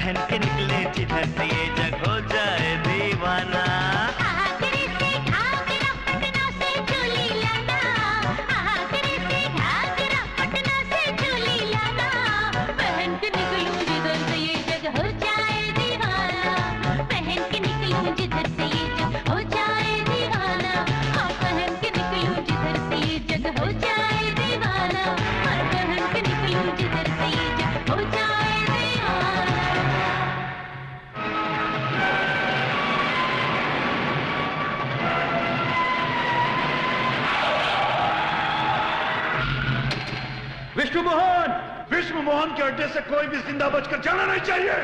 पहन के निकले जिधर से ये जग हो जाए दीवाना। आगरे से घाघरा पटना से चोली लाना, आगरे से घाघरा पटना से चोली लाना, पहन के निकलूं जिधर से ये जग हो जाए दीवाना, पहन के निकलूं जिधर से ये जग हो जाए दीवाना, हाँ पहन के निकलूं जिधर से ये जग हो जाए दीवाना, हाँ पहन के निकलूं जिधर से ये जग हो जाए दीवाना। विष्णु मोहन, विष्णु मोहन के अड्डे से कोई भी जिंदा बचकर जाना नहीं चाहिए।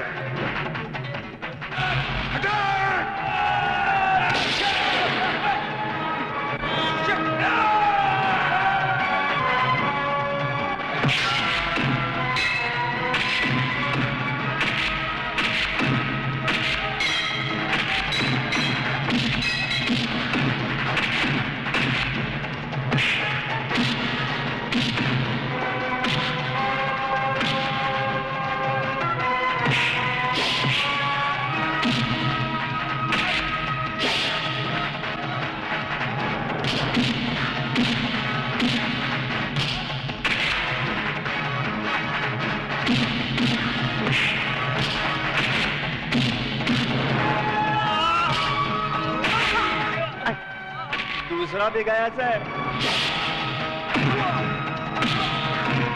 दूसरा भी गया सर।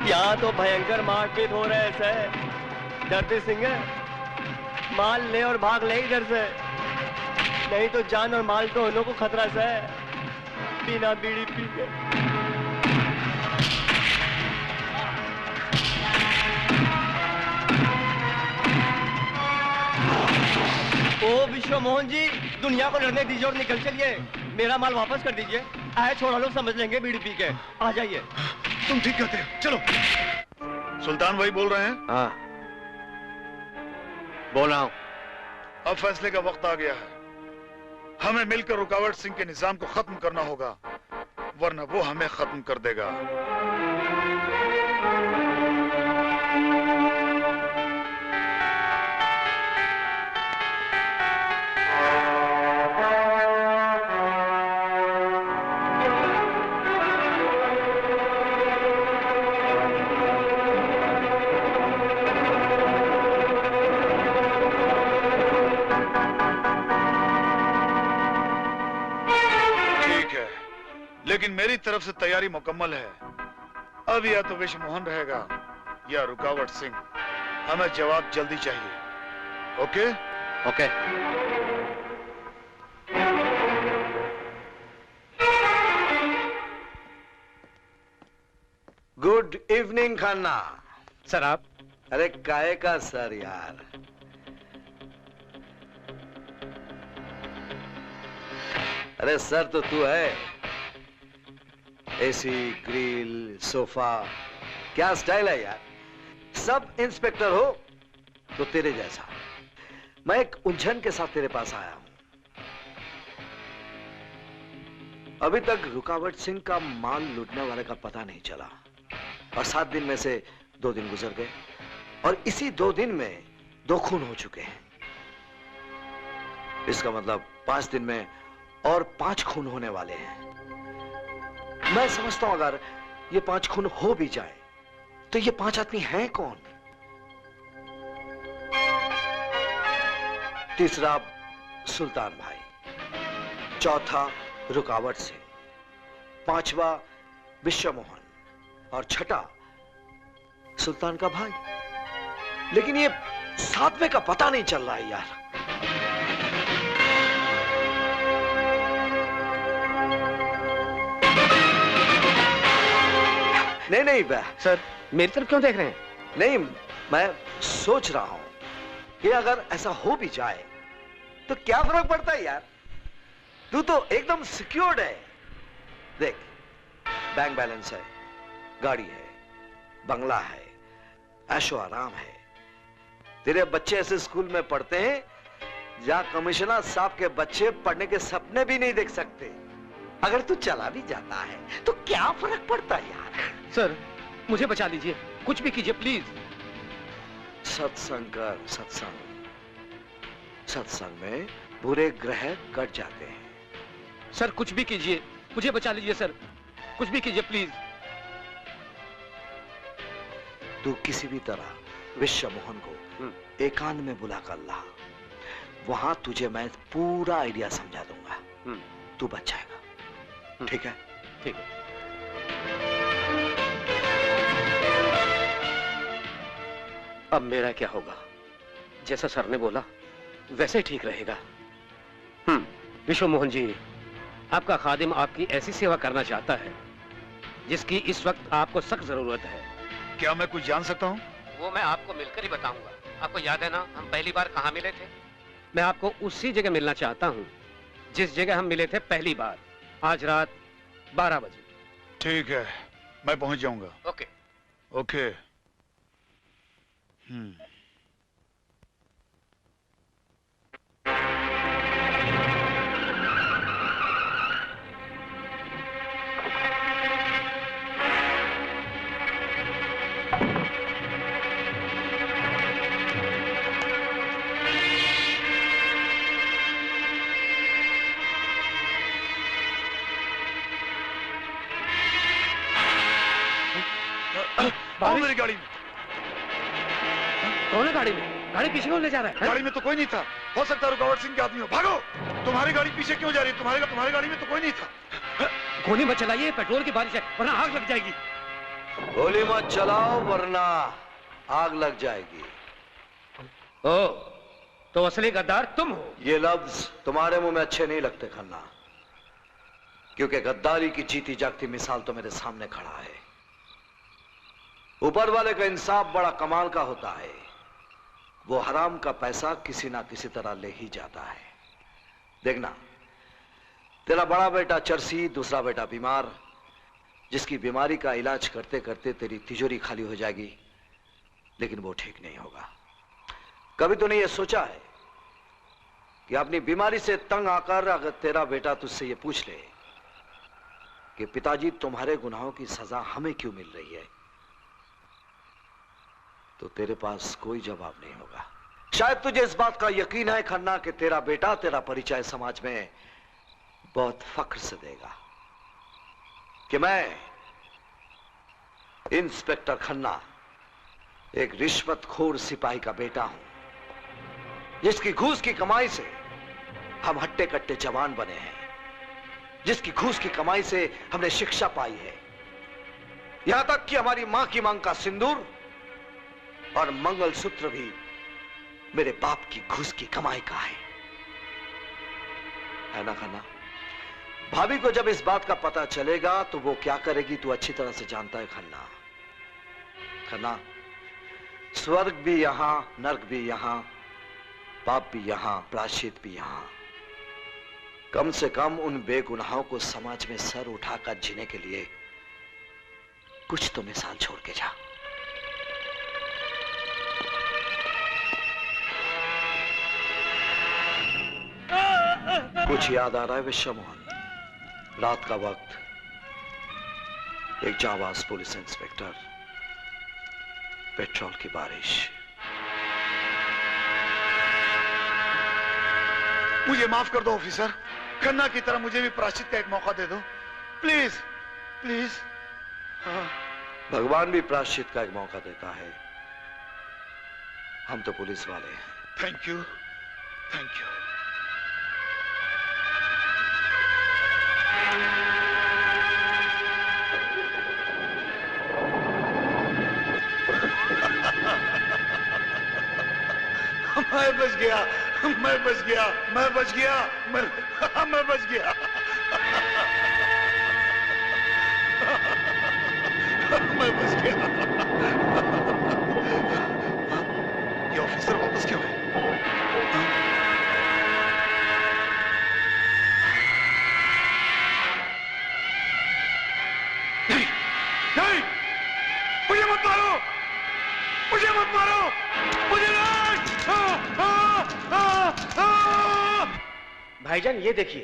यहाँ तो भयंकर मारपीट हो रहे हैं सर। डरते सिंह माल ले और भाग ले इधर से, नहीं तो जान और माल दोनों को खतरा सर। बिना बीड़ी पी के ओ विश्व मोहन जी, दुनिया को लड़ने दीजिए और निकल चलिए। मेरा माल वापस कर दीजिए। आए छोड़ा लोग समझ लेंगे बीड़ी पी के। आ जाइए। तुम ठीक कहते हो, चलो। सुल्तान भाई बोल रहे हैं? हाँ बोल रहा हूँ। अब फैसले का वक्त आ गया है। हमें मिलकर रुकावट सिंह के निजाम को खत्म करना होगा, वरना वो हमें खत्म कर देगा। लेकिन मेरी तरफ से तैयारी मुकम्मल है। अब या तो विश्व मोहन रहेगा या रुकावट सिंह। हमें जवाब जल्दी चाहिए। Okay? Okay. Good evening Khanna. Sir आप? अरे काहे का सर यार, अरे सर तो तू है। एसी, ग्रिल, सोफा, क्या स्टाइल है यार। सब इंस्पेक्टर हो तो तेरे जैसा। मैं एक उलझन के साथ तेरे पास आया हूं। अभी तक रुकावट सिंह का माल लूटने वाले का पता नहीं चला और 7 दिन में से 2 दिन गुजर गए और इसी 2 दिन में 2 खून हो चुके हैं। इसका मतलब 5 दिन में और 5 खून होने वाले हैं। मैं समझता हूं अगर ये 5 खून हो भी जाए तो ये 5 आदमी हैं कौन? तीसरा सुल्तान भाई, चौथा रुकावट सिंह, 5वां विश्व मोहन और 6ठा सुल्तान का भाई। लेकिन ये 7वें का पता नहीं चल रहा है यार। नहीं सर, मेरी तरफ क्यों देख रहे हैं? नहीं, मैं सोच रहा हूं कि अगर ऐसा हो भी जाए तो क्या फर्क पड़ता है यार। तू तो एकदम सिक्योर्ड है। देख, बैंक बैलेंस है, गाड़ी है, बंगला है, ऐशो आराम है। तेरे बच्चे ऐसे स्कूल में पढ़ते हैं जहां कमिश्नर साहब के बच्चे पढ़ने के सपने भी नहीं देख सकते। अगर तू चला भी जाता है तो क्या फर्क पड़ता है यार। सर, मुझे बचा लीजिए, कुछ भी कीजिए प्लीज। सत्संग कर, सत्संग। सत्संग में बुरे ग्रह कट जाते हैं। सर कुछ भी कीजिए, मुझे बचा लीजिए सर, कुछ भी कीजिए प्लीज। तू किसी भी तरह विश्व मोहन को एकांत में बुला कर ला। वहां तुझे मैं पूरा आइडिया समझा दूंगा। तू बच जाएगा। ठीक है? ठीक है। अब मेरा क्या होगा? जैसा सर ने बोला वैसे ठीक रहेगा। विश्व मोहन जी, आपका खादिम आपकी ऐसी सेवा करना चाहता है जिसकी इस वक्त आपको सख्त जरूरत है। क्या मैं कुछ जान सकता हूँ? वो मैं आपको मिलकर ही बताऊंगा। आपको याद है ना हम पहली बार कहाँ मिले थे? मैं आपको उसी जगह मिलना चाहता हूँ जिस जगह हम मिले थे पहली बार, आज रात 12 बजे। ठीक है, मैं पहुंच जाऊंगा। ओके। ओके। आओ मेरी गाड़ी में। कौन है गाड़ी में? गाड़ी पीछे क्यों ले जा रहा है? गाड़ी में तो कोई नहीं था। हो सकता है रुकावट सिंह के आदमी हो। भागो! तुम्हारी गाड़ी पीछे क्यों जा रही है? तुम्हारी गाड़ी में तो कोई नहीं था। गोली मत चलाइए, पेट्रोल की बारिश है वरना आग लग जाएगी। गोली मत चलाओ वरना आग लग जाएगी। ओ, तो असली गद्दार तुम हो। ये लफ्ज तुम्हारे मुंह में अच्छे नहीं लगते खन्ना, क्योंकि गद्दारी की जीती जागती मिसाल तो मेरे सामने खड़ा है। ऊपर वाले का इंसाफ बड़ा कमाल का होता है। वो हराम का पैसा किसी ना किसी तरह ले ही जाता है। देखना, तेरा बड़ा बेटा चरसी, दूसरा बेटा बीमार, जिसकी बीमारी का इलाज करते करते तेरी तिजोरी खाली हो जाएगी, लेकिन वो ठीक नहीं होगा। कभी तूने ये सोचा है कि अपनी बीमारी से तंग आकर अगर तेरा बेटा तुझसे ये पूछ ले कि पिताजी तुम्हारे गुनाहों की सजा हमें क्यों मिल रही है, तो तेरे पास कोई जवाब नहीं होगा। शायद तुझे इस बात का यकीन है खन्ना कि तेरा बेटा तेरा परिचय समाज में बहुत फख्र से देगा कि मैं इंस्पेक्टर खन्ना एक रिश्वतखोर सिपाही का बेटा हूं, जिसकी घूस की कमाई से हम हट्टे कट्टे जवान बने हैं, जिसकी घूस की कमाई से हमने शिक्षा पाई है, यहां तक कि हमारी मां की मांग का सिंदूर और मंगलसूत्र भी मेरे बाप की घूस की कमाई का है ना खन्ना? भाभी को जब इस बात का पता चलेगा तो वो क्या करेगी तू अच्छी तरह से जानता है खन्ना। खन्ना, स्वर्ग भी यहां, नर्क भी यहां, पाप भी यहां, प्रायश्चित भी यहां। कम से कम उन बेगुनाहों को समाज में सर उठाकर जीने के लिए कुछ तो मिसाल छोड़ के जा। कुछ याद आ रहा है विश्व मोहन? रात का वक्त, एक जाबाज पुलिस इंस्पेक्टर, पेट्रोल की बारिश। मुझे माफ कर दो ऑफिसर, खन्ना की तरह मुझे भी प्रायश्चित का एक मौका दे दो प्लीज, प्लीज। भगवान भी प्रायश्चित का एक मौका देता है, हम तो पुलिस वाले हैं। Thank you, thank you. मैं बच गया, मैं बच गया, मैं बच गया, मैं बच गया। मैं बच गया। ये ऑफिसर वापस क्यों है? नहीं, नहीं, मुझे मत मारो, मुझे मत मारो, मुझे नहीं। भाईजान ये देखिए,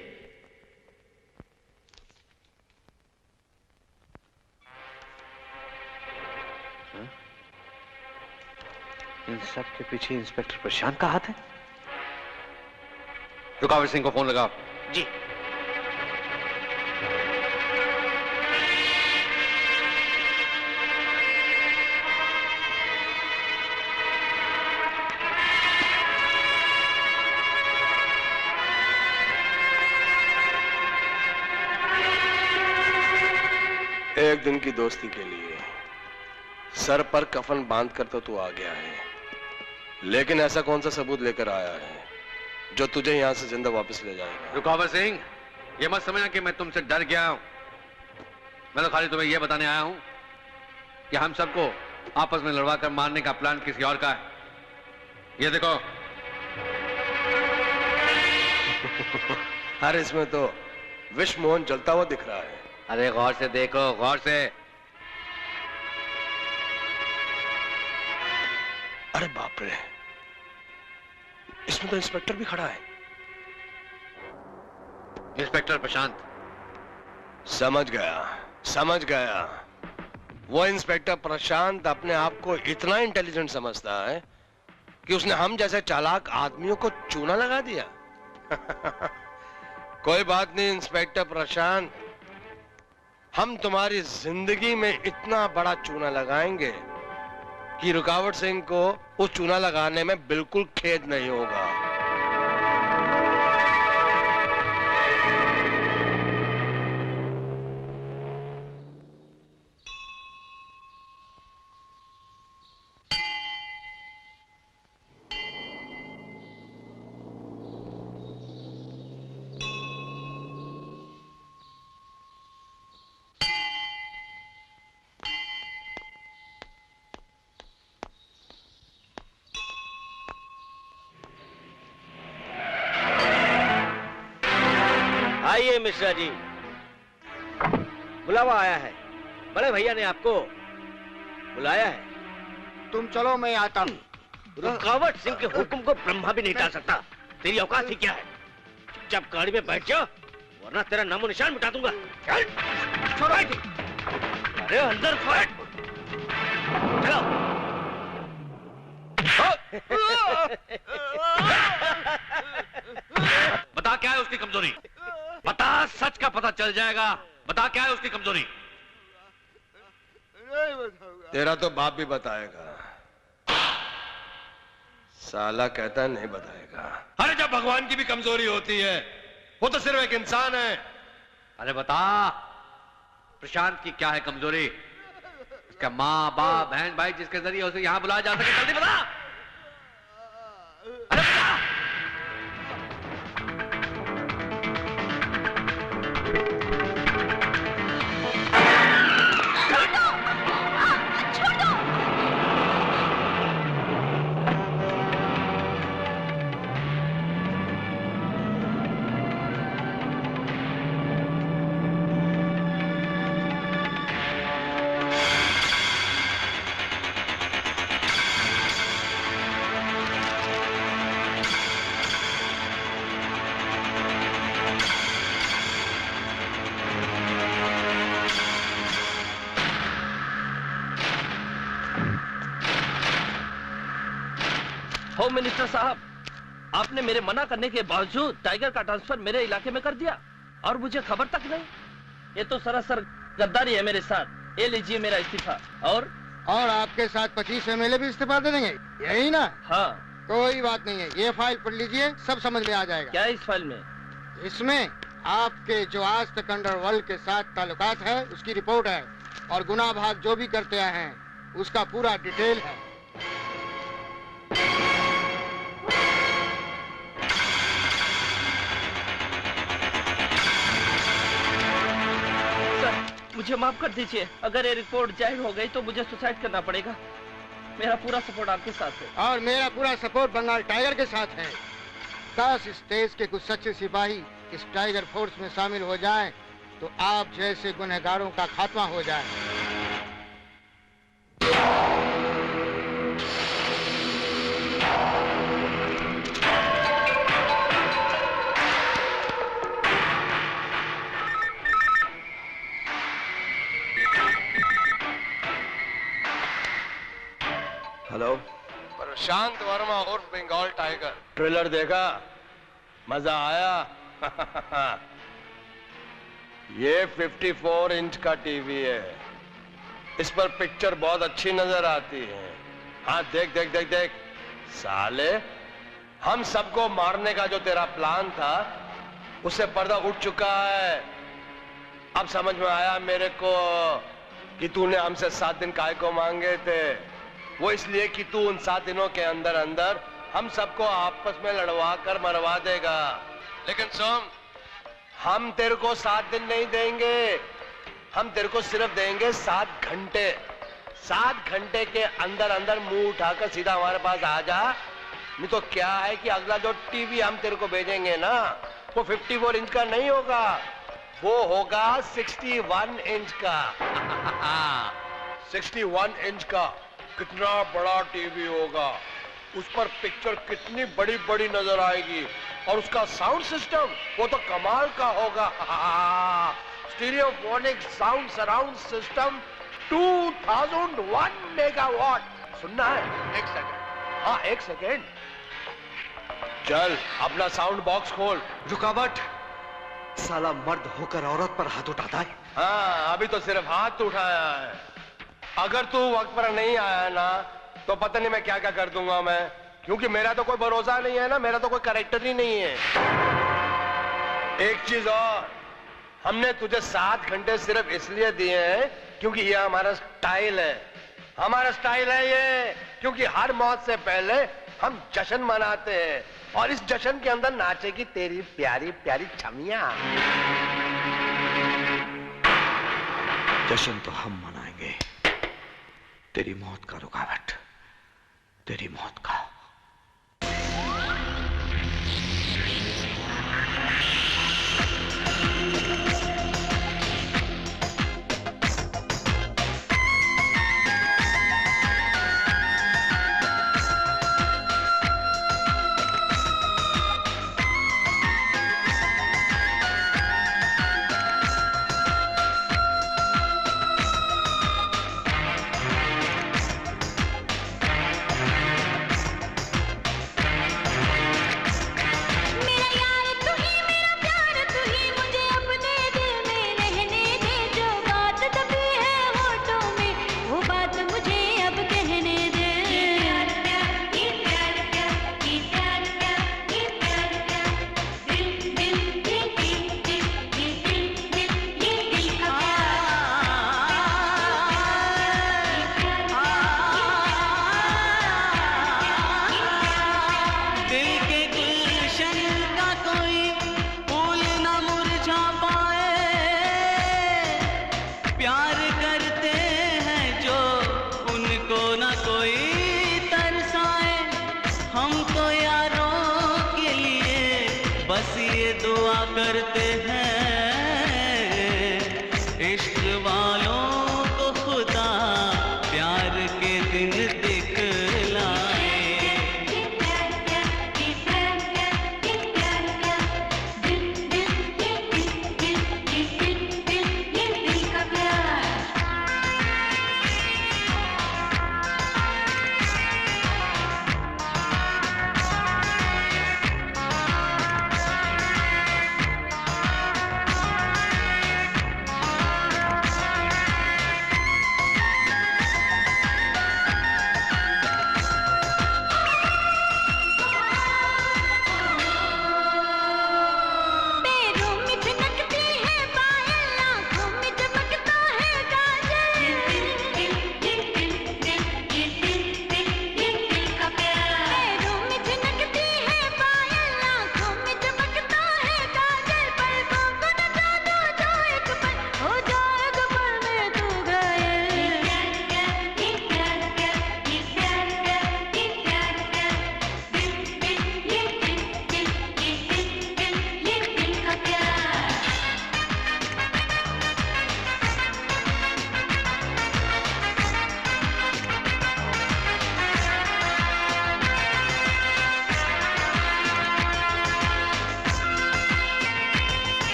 इन सब के पीछे इंस्पेक्टर प्रशांत का हाथ है। रुकावट सिंह को फोन लगाओ। जी। एक दिन की दोस्ती के लिए सर पर कफन बांध कर तो तू आ गया है, लेकिन ऐसा कौन सा सबूत लेकर आया है जो तुझे यहां से जिंदा वापस ले जाएगा? रुकावट सिंह, ये मत समझना कि मैं तुमसे डर गया हूं। मैं तो खाली तुम्हें यह बताने आया हूं कि हम सबको आपस में लड़वा कर मारने का प्लान किसी और का है। ये देखो। अरे इसमें तो विश्व मोहन जलता हुआ दिख रहा है। अरे गौर से देखो, गौर से। अरे बाप रे, इसमें तो इंस्पेक्टर भी खड़ा है। इंस्पेक्टर प्रशांत। समझ गया, समझ गया। वो इंस्पेक्टर प्रशांत अपने आप को इतना इंटेलिजेंट समझता है कि उसने हम जैसे चालाक आदमियों को चूना लगा दिया। कोई बात नहीं इंस्पेक्टर प्रशांत, हम तुम्हारी जिंदगी में इतना बड़ा चूना लगाएंगे कि रुकावट सिंह को उस चूना लगाने में बिल्कुल खेद नहीं होगा। आइए मिश्रा जी, बुलावा आया है। बड़े भैया ने आपको बुलाया है। तुम चलो, मैं आता हूँ। रुकावट सिंह के हुक्म को ब्रह्मा भी नहीं टाल सकता। तेरी औकात ही क्या है? चुपचाप गाड़ी में बैठ जा, वरना तेरा नामो निशान मिटा दूंगा। चल, छोड़ो। अरे अंदर बैठ। चलो। बता क्या है उसकी कमजोरी? बता, सच का पता चल जाएगा। बता क्या है उसकी कमजोरी? तेरा तो बाप भी बताएगा। साला कहता है नहीं बताएगा। अरे जब भगवान की भी कमजोरी होती है, वो तो सिर्फ एक इंसान है। अरे बता, प्रशांत की क्या है कमजोरी? इसका माँ बाप बहन भाई जिसके जरिए उसे यहां बुलाया जा सके, जल्दी बता। अरे बता। होम मिनिस्टर साहब, आपने मेरे मना करने के बावजूद टाइगर का ट्रांसफर मेरे इलाके में कर दिया और मुझे खबर तक नहीं। ये तो सरासर गद्दारी है मेरे साथ। ये लीजिए मेरा इस्तीफा। और आपके साथ 25 MLA भी इस्तीफा दे देंगे, यही ना? हाँ। कोई बात नहीं है, ये फाइल पढ़ लीजिए, सब समझ में आ जाएगा। क्या है इस फाइल में? इसमें आपके जो आज तक अंडरवर्ल्ड के साथ ताल्लुकात है उसकी रिपोर्ट है, और गुनाह भाग जो भी करते आए हैं उसका पूरा डिटेल है। मुझे माफ कर दीजिए, अगर ये रिपोर्ट जाहिर हो गई तो मुझे सुसाइड करना पड़ेगा। मेरा पूरा सपोर्ट आपके साथ है। और मेरा पूरा सपोर्ट बंगाल टाइगर के साथ है। 10 इस देश के कुछ सच्चे सिपाही इस टाइगर फोर्स में शामिल हो जाएं तो आप जैसे गुनहगारों का खात्मा हो जाए। हेलो। प्रशांत वर्मा उर्फ बंगाल टाइगर। ट्रेलर देखा? मजा आया? ये 54 इंच का टीवी है, इस पर पिक्चर बहुत अच्छी नजर आती है। हाँ देख देख देख देख साले, हम सबको मारने का जो तेरा प्लान था उससे पर्दा उठ चुका है। अब समझ में आया मेरे को कि तूने हमसे 7 दिन काहे को मांगे थे। वो इसलिए कि तू उन 7 दिनों के अंदर अंदर हम सबको आपस में लड़वा कर मरवा देगा। लेकिन सुन, हम तेरे को 7 दिन नहीं देंगे, हम तेरे को सिर्फ देंगे 7 घंटे। 7 घंटे के अंदर अंदर मुंह उठाकर सीधा हमारे पास आ जा। नहीं तो क्या है कि अगला जो टीवी हम तेरे को भेजेंगे ना, वो 54 इंच का नहीं होगा, वो होगा 61 इंच का। 61 इंच का कितना बड़ा टीवी होगा, उस पर पिक्चर कितनी बड़ी बड़ी नजर आएगी, और उसका साउंड सिस्टम वो तो कमाल का होगा। Stereophonic sound surround system 2001 megawatt. सुनना है? एक सेकंड, हाँ एक सेकंड। चल अपना साउंड बॉक्स खोल। रुकावट, साला मर्द होकर औरत पर हाथ उठाता है। हाँ अभी तो सिर्फ हाथ उठाया है, अगर तू वक्त पर नहीं आया ना तो पता नहीं मैं क्या क्या कर दूंगा मैं, क्योंकि मेरा तो कोई भरोसा नहीं है ना, मेरा तो कोई कैरेक्टर ही नहीं है। एक चीज और, हमने तुझे 7 घंटे सिर्फ इसलिए दिए हैं क्योंकि ये हमारा स्टाइल है। हमारा स्टाइल है ये, क्योंकि हर मौत से पहले हम जश्न मनाते हैं, और इस जश्न के अंदर नाचेगी तेरी प्यारी प्यारी छमिया। जश्न तो हम मनाएंगे, तेरी मौत का रुकावट, तेरी मौत का।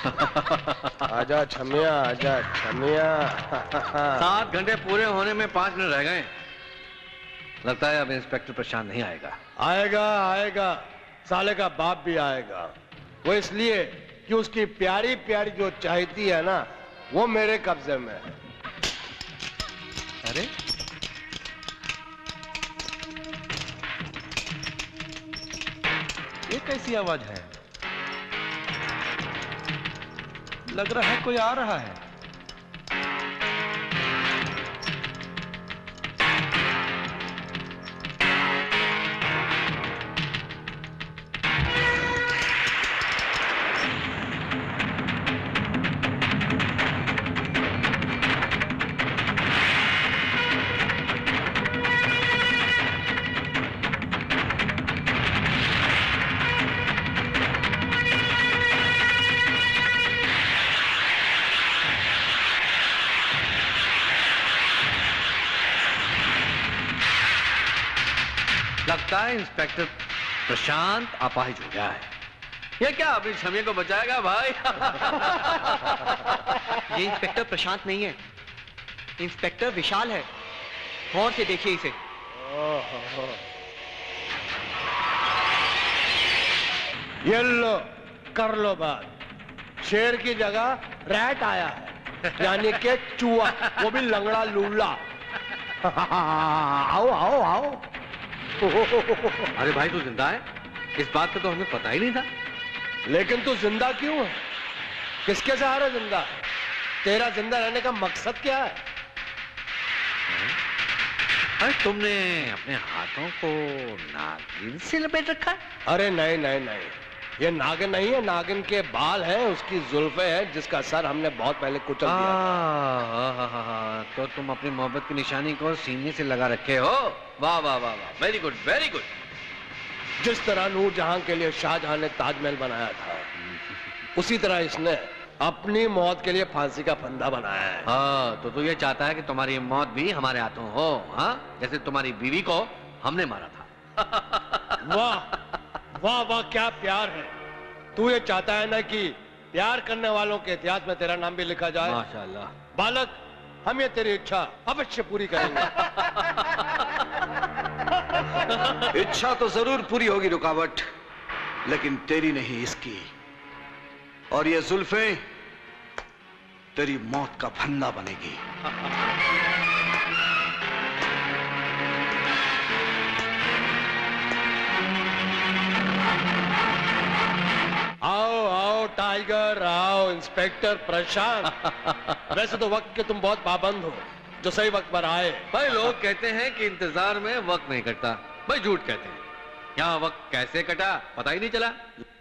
आजा छमिया, आजा छमिया। 7 घंटे पूरे होने में 5 मिनट रह गए। लगता है अब इंस्पेक्टर प्रशांत नहीं आएगा। आएगा आएगा, साले का बाप भी आएगा। वो इसलिए कि उसकी प्यारी प्यारी जो चाहती है ना, वो मेरे कब्जे में है। अरे ये कैसी आवाज है? लग रहा है कोई आ रहा है। लगता है इंस्पेक्टर प्रशांत अपाहिज हो गया है। ये क्या अपनी छमिया को बचाएगा भाई? ये इंस्पेक्टर प्रशांत नहीं है, इंस्पेक्टर विशाल है। गौर से देखिए इसे। ये लो, कर लो बात। शेर की जगह रैट आया है, यानी के चूहा, वो भी लंगड़ा लूला। आओ आओ आओ। अरे भाई तू जिंदा है? इस बात का तो हमें पता ही नहीं था। लेकिन तू जिंदा क्यों है? किसके सहारे जिंदा है? तेरा जिंदा रहने का मकसद क्या है? अरे तुमने अपने हाथों को नागिन से लपेट रखा है? अरे नहीं नहीं नहीं, ये नागिन नहीं है, नागिन के बाल हैं, उसकी जुल्फे हैं, जिसका सर हमने बहुत पहले कुचल दिया था। तो तुम अपनी मोहब्बत की निशानी को सीने से लगा रखे हो। वाह वाह वाह वाह, वेरी गुड वेरी गुड। जिस तरह नूरजहां के लिए शाहजहां ने ताजमहल बनाया था, उसी तरह इसने अपनी मौत के लिए फांसी का फंदा बनाया है। हाँ, तो तू ये चाहता है कि तुम्हारी मौत भी हमारे हाथों हो, हाँ? जैसे तुम्हारी बीवी को हमने मारा था। वाह वाह वाह, क्या प्यार है। तू ये चाहता है ना कि प्यार करने वालों के इतिहास में तेरा नाम भी लिखा जाए। माशाल्लाह। बालक, हम ये तेरी इच्छा अवश्य पूरी करेंगे। इच्छा तो जरूर पूरी होगी रुकावट, लेकिन तेरी नहीं, इसकी। और ये जुल्फें तेरी मौत का फंदा बनेगी। आओ आओ टाइगर, आओ इंस्पेक्टर प्रशांत। वैसे तो वक्त के तुम बहुत पाबंद हो, जो सही वक्त पर आए। भाई लोग कहते हैं कि इंतजार में वक्त नहीं कटता, भाई झूठ कहते हैं। यहाँ वक्त कैसे कटा पता ही नहीं चला,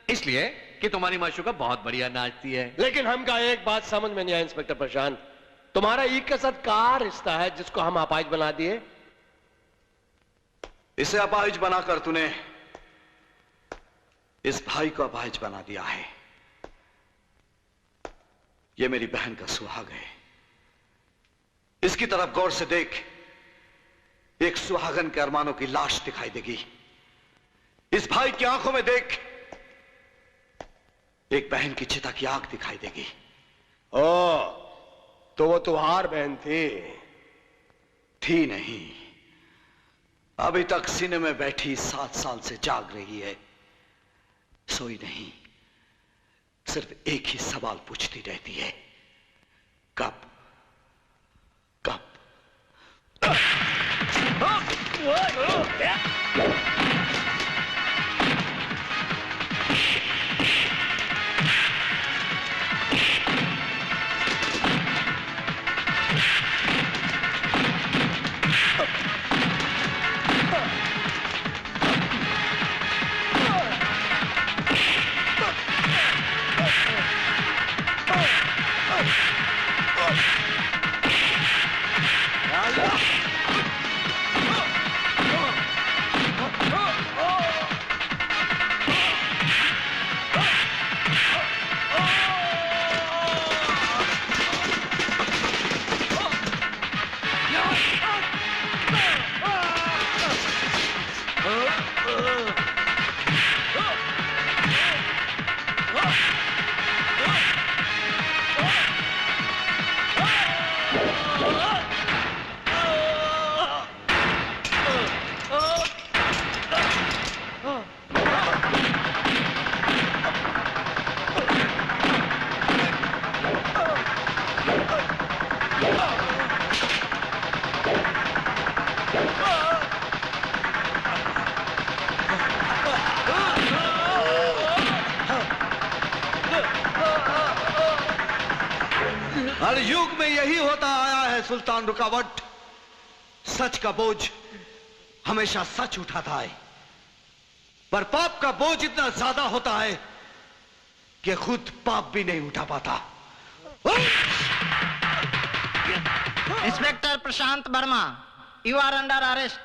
इसलिए कि तुम्हारी माशूका बहुत बढ़िया नाचती है। लेकिन हमका एक बात समझ में नहीं आया इंस्पेक्टर प्रशांत, तुम्हारा ईद के साथ क्या रिश्ता है जिसको हम अपाहिज बना दिए? इसे अपाहिज बनाकर तूने इस भाई को अपाहिज बना दिया है। ये मेरी बहन का सुहाग है, इसकी तरफ गौर से देख। एक सुहागन के अरमानों की लाश दिखाई देगी। इस भाई की आंखों में देख, एक बहन की चिता की आग दिखाई देगी। ओ, तो वो तुम्हार बहन थी नहीं, अभी तक सीने में बैठी 7 साल से जाग रही है, सोई नहीं। सिर्फ एक ही सवाल पूछती रहती है, कब कब? हर युग में यही होता आया है सुल्तान रुकावट। सच का बोझ हमेशा सच उठाता है, पर पाप का बोझ इतना ज्यादा होता है कि खुद पाप भी नहीं उठा पाता। Inspector Prashant Verma, you are under arrest.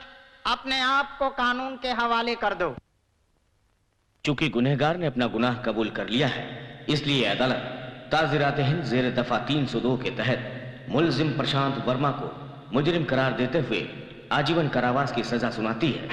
अपने आप को कानून के हवाले कर दो। चूंकि गुनहगार ने अपना गुनाह कबूल कर लिया है, इसलिए अदालत ताज़िरात हिंद ज़ेर दफा 302 के तहत मुलजिम प्रशांत वर्मा को मुजरिम करार देते हुए आजीवन कारावास की सजा सुनाती है।